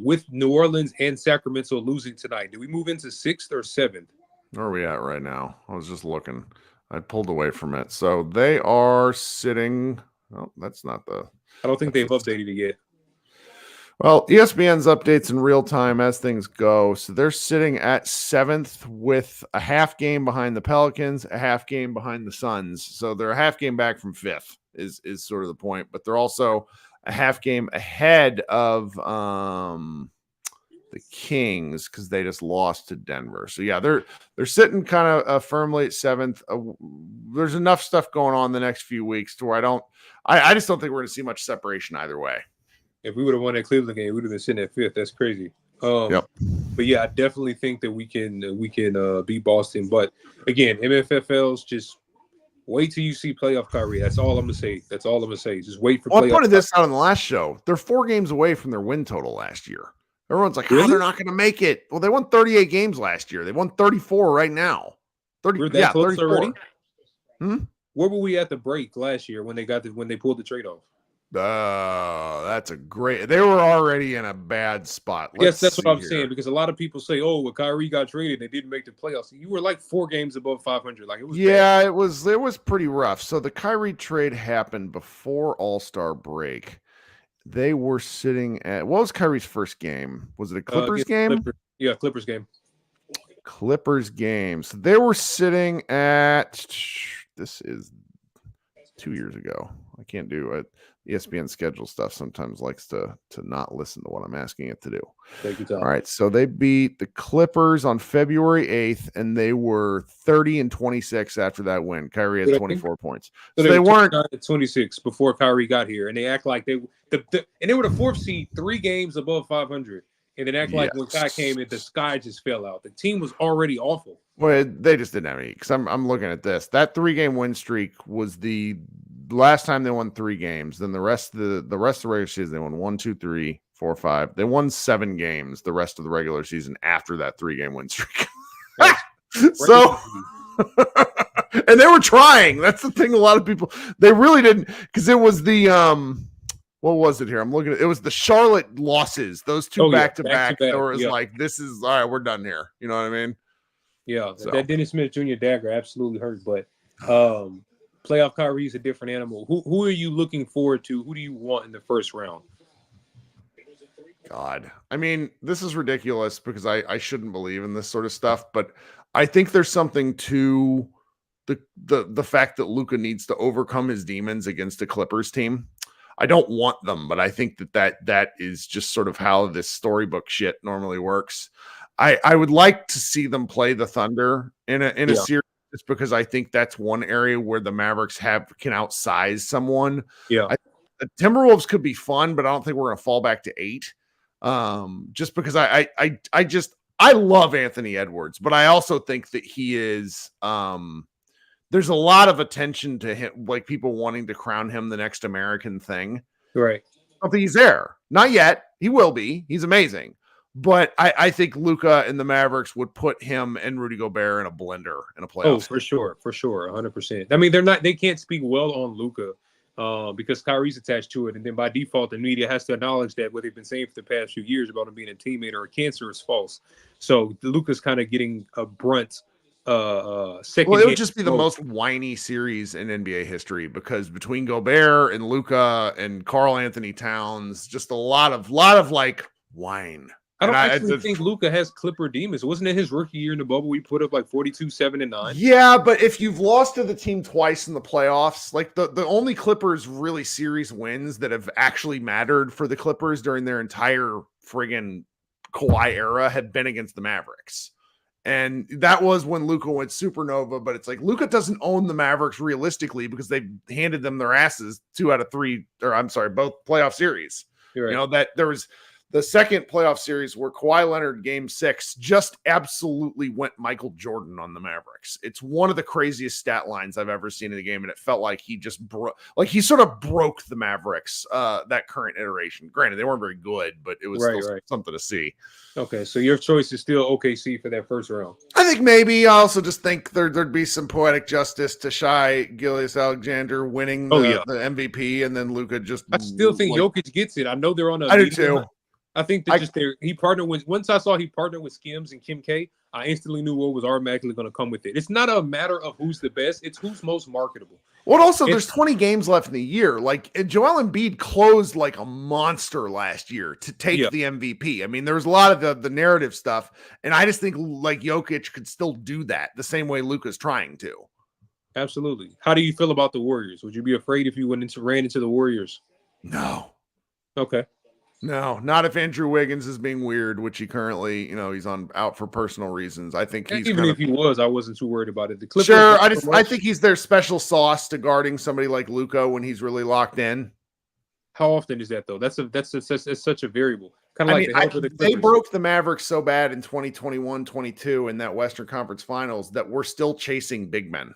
With New Orleans and Sacramento losing tonight, do we move into 6th or 7th? Where are we at right now? I was just looking. I pulled away from it. So they are sitting. Oh, that's not the. I don't think they've updated it yet. Well, ESPN's updates in real time as things go. So they're sitting at 7th with a half game behind the Pelicans, a half game behind the Suns. So they're a half game back from 5th is sort of the point. But they're also a half game ahead of the Kings because they just lost to Denver. So yeah, they're sitting kind of firmly at 7th. There's enough stuff going on the next few weeks to where I just don't think we're going to see much separation either way. If we would have won that Cleveland game, we would have been sitting at 5th. That's crazy. Yep. But yeah, I definitely think that we can beat Boston. But again, MFFLs, just wait till you see playoff Kyrie. That's all I'm gonna say. Just wait for. I pointed this out on the last show. They're 4 games away from their win total last year. Everyone's like, "Oh, they're not going to make it." Well, they won 38 games last year. They won 34 right now. 30. We're that close 34. already. Where were we at the break last year when they pulled the trade off? That's a great. They were already in a bad spot. Yes, that's what I'm saying, because a lot of people say, "Oh, well, Kyrie got traded, they didn't make the playoffs." You were like 4 games above 500. Like it was. Yeah, bad. it was pretty rough. So the Kyrie trade happened before All-Star break. They were sitting at, what was Kyrie's first game? Was it a Clippers game? Clippers game. Clippers game. So they were sitting at, this is 2 years ago. I can't do it. ESPN schedule stuff sometimes likes to not listen to what I'm asking it to do. Take your time. All right. So they beat the Clippers on February 8th, and they were 30-26 after that win. Kyrie had 24 points. So they weren't at 26 before Kyrie got here, and they act like they were the 4th seed, 3 games above 500. And then act like when Kai came in, the sky just fell out. The team was already awful. Well, they just didn't have any. Because I'm looking at this. That 3-game win streak was the last time they won 3 games. Then the rest of the regular season, they won 1, 2, 3, 4, 5. They won 7 games the rest of the regular season after that 3-game win streak. So, and they were trying. That's the thing. A lot of people, they really didn't, because it was the what was it here? I'm looking at it was the Charlotte losses. Those 2 back-to-back. There was like, this is all right, we're done here. You know what I mean? Yeah, so. That Dennis Smith Jr. dagger absolutely hurt. But playoff Kyrie is a different animal. Who are you looking forward to? Who do you want in the first round? God, I mean, this is ridiculous because I shouldn't believe in this sort of stuff, but I think there's something to the fact that Luka needs to overcome his demons against a Clippers team. I don't want them, but I think that is just sort of how this storybook shit normally works. I would like to see them play the Thunder in a series, just because I think that's one area where the Mavericks can outsize someone. Yeah, the Timberwolves could be fun, but I don't think we're going to fall back to 8. Just because I love Anthony Edwards, but I also think that he is there's a lot of attention to him, like people wanting to crown him the next American thing. Right. I don't think he's there. Not yet. He will be. He's amazing. But I think Luka and the Mavericks would put him and Rudy Gobert in a blender in a playoff. Oh, for sure, 100%. I mean, they can't speak well on Luka because Kyrie's attached to it, and then by default, the media has to acknowledge that what they've been saying for the past few years about him being a teammate or a cancer is false. So Luka's kind of getting a brunt. Second, well, it would just be the most whiny series in NBA history because between Gobert and Luka and Karl Anthony Towns, just a lot of like whine. I don't actually think Luka has Clipper demons. Wasn't it his rookie year in the bubble? We put up like 42, 7, and 9. Yeah, but if you've lost to the team twice in the playoffs, like the only Clippers really series wins that have actually mattered for the Clippers during their entire friggin' Kawhi era had been against the Mavericks. And that was when Luka went supernova, but it's like Luka doesn't own the Mavericks realistically because they handed them their asses both playoff series. Right. You know, that there was the second playoff series where Kawhi Leonard game 6 just absolutely went Michael Jordan on the Mavericks. It's one of the craziest stat lines I've ever seen in the game. And it felt like he just he sort of broke the Mavericks, that current iteration. Granted, they weren't very good, but it was still something to see. Okay. So your choice is still OKC for that first round. I think maybe. I also just think there'd be some poetic justice to Shai Gilgeous-Alexander winning the MVP and then Luka just. I still think Jokic gets it. I know they're on a. I do too. I think that he partnered with. Once I saw he partnered with Skims and Kim K, I instantly knew what was automatically going to come with it. It's not a matter of who's the best; it's who's most marketable. Well, also, there's 20 games left in the year. Like Joel Embiid closed like a monster last year to take the MVP. I mean, there was a lot of the narrative stuff, and I just think like Jokic could still do that the same way Luka's trying to. Absolutely. How do you feel about the Warriors? Would you be afraid if you ran into the Warriors? No. Okay. No, not if Andrew Wiggins is being weird, which he currently, he's out for personal reasons. I think he's if he was, I wasn't too worried about it. The Clippers, sure, I think he's their special sauce to guarding somebody like Luka when he's really locked in. How often is that though? That's such a variable. Kind of like the health of the Clippers. They broke the Mavericks so bad in 2021-22 in that Western Conference Finals that we're still chasing big men.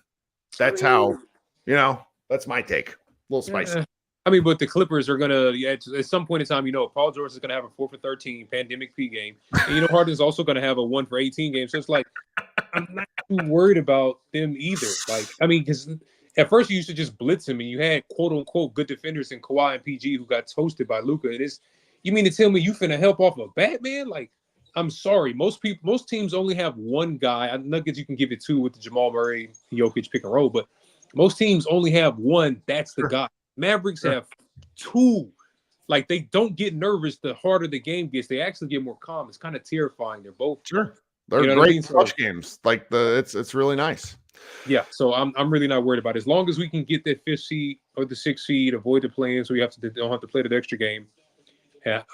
That's how, that's my take. A little spicy. I mean, but the Clippers are going to, at some point in time, Paul George is going to have a 4 for 13 pandemic P game. And, Harden's also going to have a 1 for 18 game. So it's like, I'm not too worried about them either. Like, I mean, because at first you used to just blitz him and you had quote unquote good defenders in Kawhi and PG who got toasted by Luka. You mean to tell me you finna help off a Batman? Like, I'm sorry. Most teams only have one guy. Nuggets you can give it to with the Jamal Murray, Jokic pick and roll, but most teams only have one. That's the guy. Mavericks have 2. Like, they don't get nervous the harder the game gets. They actually get more calm. It's kind of terrifying. They're both they're great clutch games. Like it's really nice. Yeah, so I'm really not worried about it. As long as we can get that 5th seed or the 6th seed, avoid the play-in, so we don't have to play the extra game.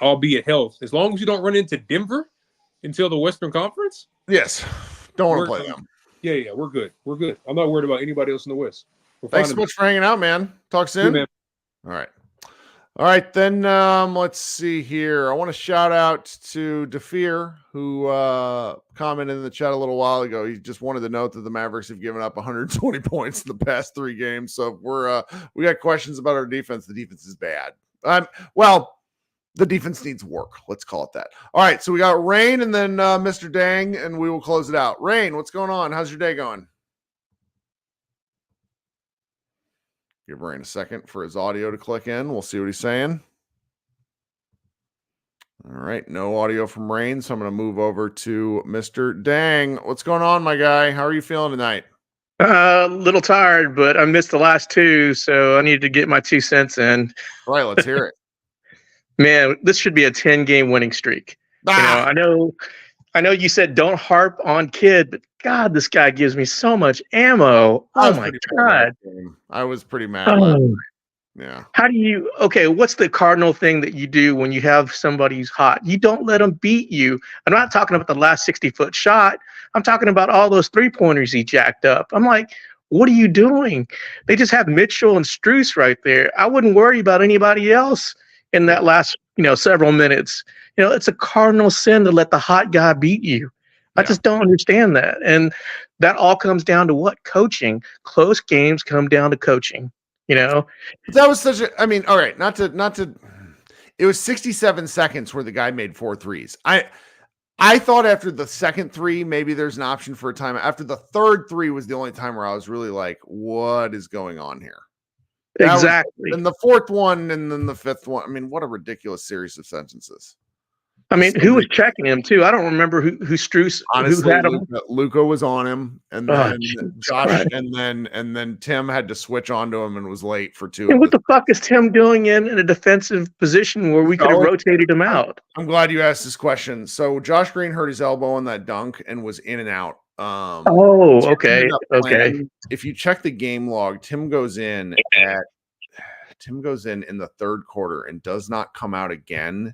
Albeit health. As long as you don't run into Denver until the Western Conference. Yes, don't want to play them. Yeah, we're good. We're good. I'm not worried about anybody else in the West. Thanks so much for hanging out, man. Talk soon. Good, man. All right. Then let's see here. I want to shout out to DeFear, who commented in the chat a little while ago. He just wanted to note that the Mavericks have given up 120 points in the past 3 games. So we got questions about our defense. The defense is bad. The defense needs work. Let's call it that. All right. So we got Rain and then Mr. Dang, and we will close it out. Rain, what's going on? How's your day going? Give Rain a second for his audio to click in. We'll see what he's saying. All right, no audio from Rain, so I'm going to move over to Mr. Dang. What's going on, my guy? How are you feeling tonight? A little tired, but I missed the last 2, so I needed to get my 2 cents in. All right, let's hear it. Man, this should be a 10-game winning streak. I know you said don't harp on Kid, but God, this guy gives me so much ammo. Oh my God. I was pretty mad last night. Yeah. What's the cardinal thing that you do when you have somebody who's hot? You don't let them beat you. I'm not talking about the last 60-foot shot. I'm talking about all those 3-pointers he jacked up. I'm like, what are you doing? They just have Mitchell and Strus right there. I wouldn't worry about anybody else. in that last, several minutes. It's a cardinal sin to let the hot guy beat you. I just don't understand that. And that all comes down to what? Coaching. Close games come down to coaching, That was such a, I mean, all right, not to, it was 67 seconds where the guy made 4 threes. I thought after the second 3, maybe there's an option for a timeout. After the third 3 was the only time where I was really like, what is going on here? Exactly. And the fourth one and then the fifth one. I mean, what a ridiculous series of sentences. I mean, who was checking him too? I don't remember who Struce. Honestly, who had him. Luka was on him, and then Josh, Christ. and then Tim had to switch onto him and was late for 2. And what the fuck is Tim doing in a defensive position where we could have rotated him out? I'm glad you asked this question. So Josh Green hurt his elbow on that dunk and was in and out. Okay. If you check the game log, Tim goes in in the third quarter and does not come out again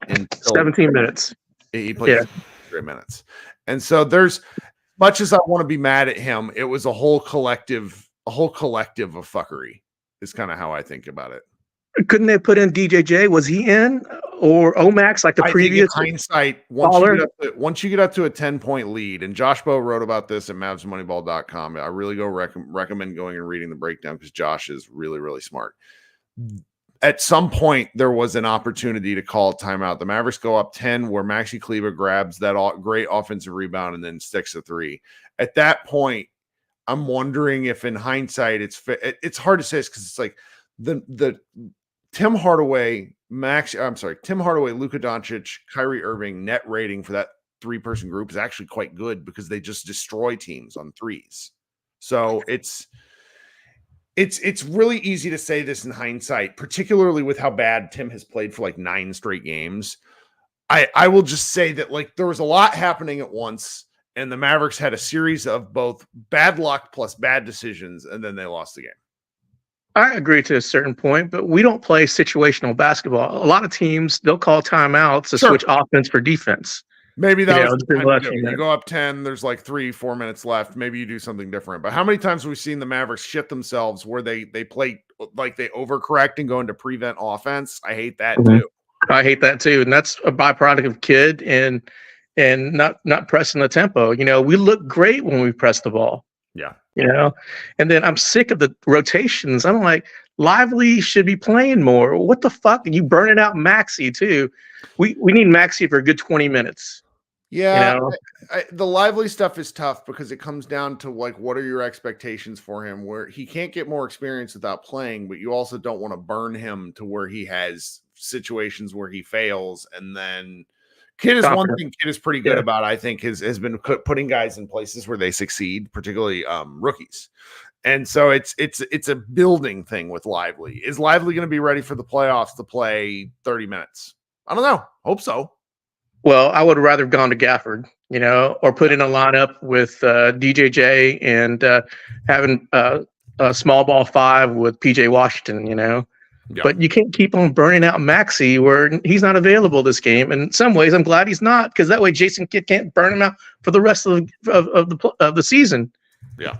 until 17 minutes. He played 3 minutes. And so there's, much as I want to be mad at him, it was a whole collective of fuckery is kind of how I think about it. Couldn't they put in DJJ? Was he in or Omax like the previous? In hindsight, once you get up to a 10-point lead, and Josh Bowe wrote about this at MavsMoneyBall.com. I really recommend going and reading the breakdown because Josh is really, really smart. At some point, there was an opportunity to call a timeout. The Mavericks go up 10, where Maxi Kleber grabs that great offensive rebound and then sticks a 3. At that point, I'm wondering if, in hindsight, it's hard to say because it's like the Tim Hardaway, Luka Doncic, Kyrie Irving net rating for that 3-person group is actually quite good because they just destroy teams on 3s. So it's really easy to say this in hindsight, particularly with how bad Tim has played for like 9 straight games. I will just say that like there was a lot happening at once, and the Mavericks had a series of both bad luck plus bad decisions, and then they lost the game. I agree to a certain point, but we don't play situational basketball. A lot of teams, they'll call timeouts to switch offense for defense. Maybe that was the time to do. You go up 10, there's like 3-4 minutes left. Maybe you do something different. But how many times have we seen the Mavericks shit themselves where they play like they overcorrect and go into prevent offense? I hate that too. I hate that too. And that's a byproduct of kid and not pressing the tempo. We look great when we press the ball. Yeah. And then I'm sick of the rotations. I'm like, Lively should be playing more. What the fuck? And you burning out Maxi too. We need Maxi for a good 20 minutes. Yeah. The Lively stuff is tough because it comes down to like, what are your expectations for him, where he can't get more experience without playing, but you also don't want to burn him to where he has situations where he fails. And then Kid is one thing Kid is pretty good about, I think, has been putting guys in places where they succeed, particularly rookies. And so it's a building thing with Lively. Is Lively going to be ready for the playoffs to play 30 minutes? I don't know. Hope so. Well, I would have rather gone to Gafford, or put in a lineup with DJJ and having a small ball 5 with PJ Washington, Yeah. But you can't keep on burning out Maxi where he's not available this game. And in some ways, I'm glad he's not, because that way Jason Kidd can't burn him out for the rest of the season. Yeah.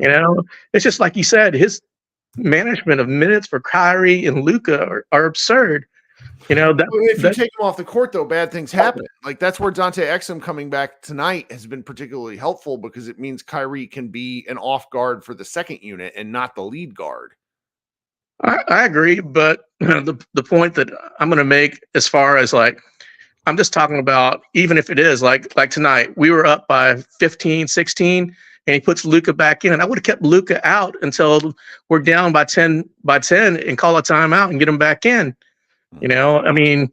It's just like you said, his management of minutes for Kyrie and Luka are absurd. If you take him off the court, though, bad things happen. Like that's where Dante Exum coming back tonight has been particularly helpful because it means Kyrie can be an off guard for the second unit and not the lead guard. I agree, but the point that I'm going to make as far as like, I'm just talking about, even if it is like tonight, we were up by 15, 16, and he puts Luka back in. And I would have kept Luka out until we're down by 10 and call a timeout and get him back in. I mean,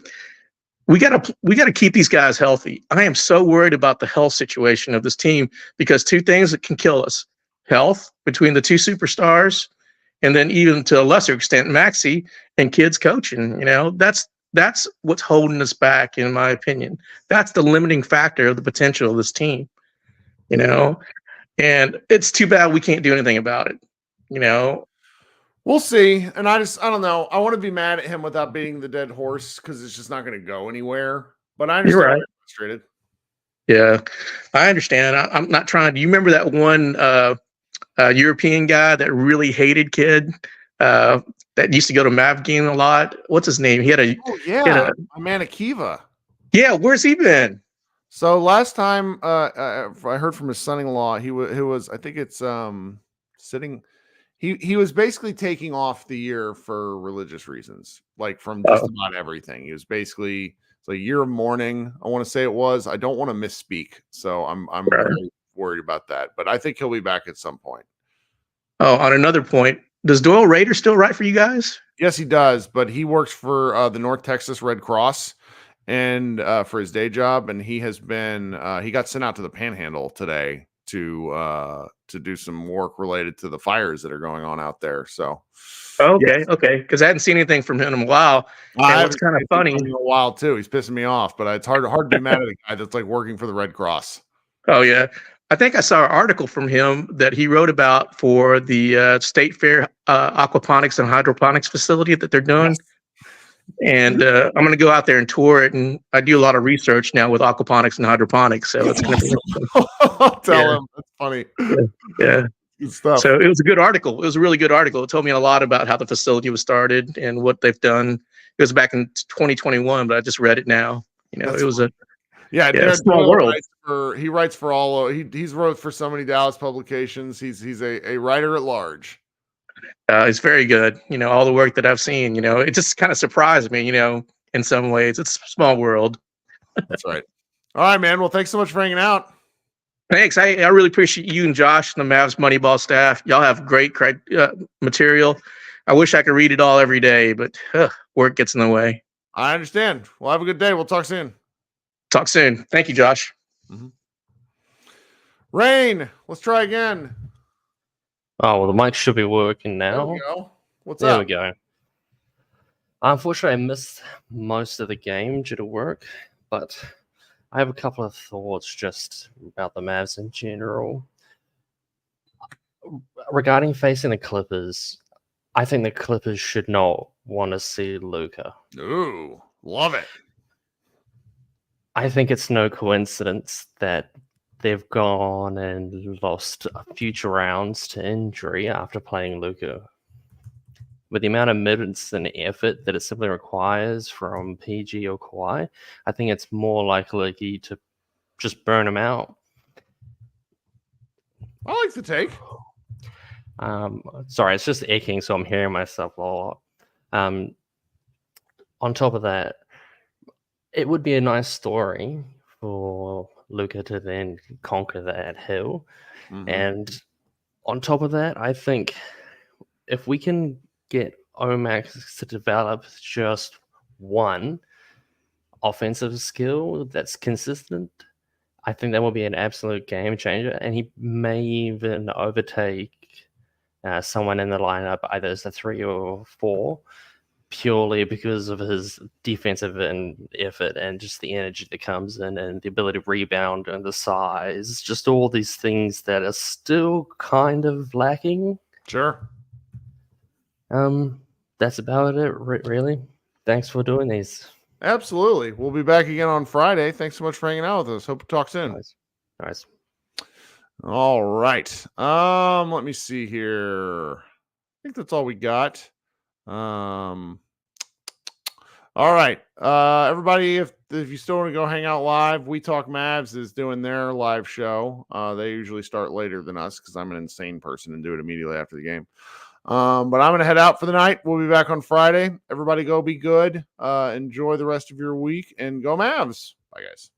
we gotta keep these guys healthy. I am so worried about the health situation of this team because 2 things that can kill us: health between the 2 superstars, and then even to a lesser extent, Maxi and kids coaching. That's what's holding us back, in my opinion. That's the limiting factor of the potential of this team. And it's too bad we can't do anything about it. We'll see. And I don't know. I want to be mad at him without beating the dead horse because it's just not going to go anywhere. But I understand. You're right. Frustrated. Yeah, I understand. I'm not trying. Do you remember that one European guy that really hated Kid that used to go to Mav game a lot. What's his name? He had a Oh he had yeah, a my man Akiva. yeah. Where's he been? So last time I heard from his son-in-law, he was I think it's sitting. He was basically taking off the year for religious reasons, like from just Oh, about everything. He was basically it's a year of mourning. I want to say it was. I don't want to misspeak, so I'm right. very worried about that. But I think he'll be back at some point. Oh, on another point, does Doyle Rader still write for you guys? Yes, he does, but he works for the North Texas Red Cross and for his day job, and he has been he got sent out to the Panhandle today to do some work related to the fires that are going on out there. So, Okay, okay, because I hadn't seen anything from him in a while. I And what's haven't kind of seen funny? him in a while too. He's pissing me off, but it's hard to be mad at a guy that's like working for the Red Cross. Oh yeah, I think I saw an article from him that he wrote about for the State Fair aquaponics and hydroponics facility that they're doing. Yes. And I'm going to go out there and tour it. And I do a lot of research now with aquaponics and hydroponics, so it's going to be I'll tell yeah, him. That's funny. yeah. Good stuff. So it was a good article. It was a really good article. It told me a lot about how the facility was started and what they've done. It was back in 2021, but I just read it now. That's It was a Yeah, yeah, Darren small Doyle world. he writes for all he's wrote for so many Dallas publications. He's a writer at large. It's very good. All the work that I've seen, it just kind of surprised me, in some ways. It's a small world. That's right. All right, man. Well, thanks so much for hanging out. Thanks. I really appreciate you and Josh and the Mavs Moneyball staff. Y'all have great material. I wish I could read it all every day, but work gets in the way. I understand. Well, have a good day. We'll talk soon. Talk soon. Thank you, Josh. Rain, let's try again. Oh, well, the mic should be working There now. we go. What's There up? we go. Unfortunately, I missed most of the game due to work, but I have a couple of thoughts just about the Mavs in general. Regarding facing the Clippers, I think the Clippers should not want to see Luka. Ooh, love it. I think it's no coincidence that they've gone and lost future rounds to injury after playing Luka. With the amount of minutes and effort that it simply requires from PG or Kawhi, I think it's more likely to just burn him out. I like the take. Sorry, it's just aching, so I'm hearing myself a lot. On top of that, it would be a nice story for Luka to then conquer that hill. Mhm. And on top of that, I think if we can get Omax to develop just one offensive skill that's consistent, I think that will be an absolute game changer. And he may even overtake someone in the lineup, either as a 3 or 4, purely because of his defensive and effort and just the energy that comes in and the ability to rebound and the size, just all these things that are still kind of lacking. Sure. That's about it, really. Thanks for doing these. Absolutely. We'll be back again on Friday. Thanks so much for hanging out with us. Hope to talk soon. Nice. All right. Let me see here. I think that's all we got. All right. Everybody, if you still want to go hang out live, We Talk Mavs is doing their live show. They usually start later than us because I'm an insane person and do it immediately after the game. But I'm going to head out for the night. We'll be back on Friday. Everybody go be good. Enjoy the rest of your week and go Mavs. Bye, guys.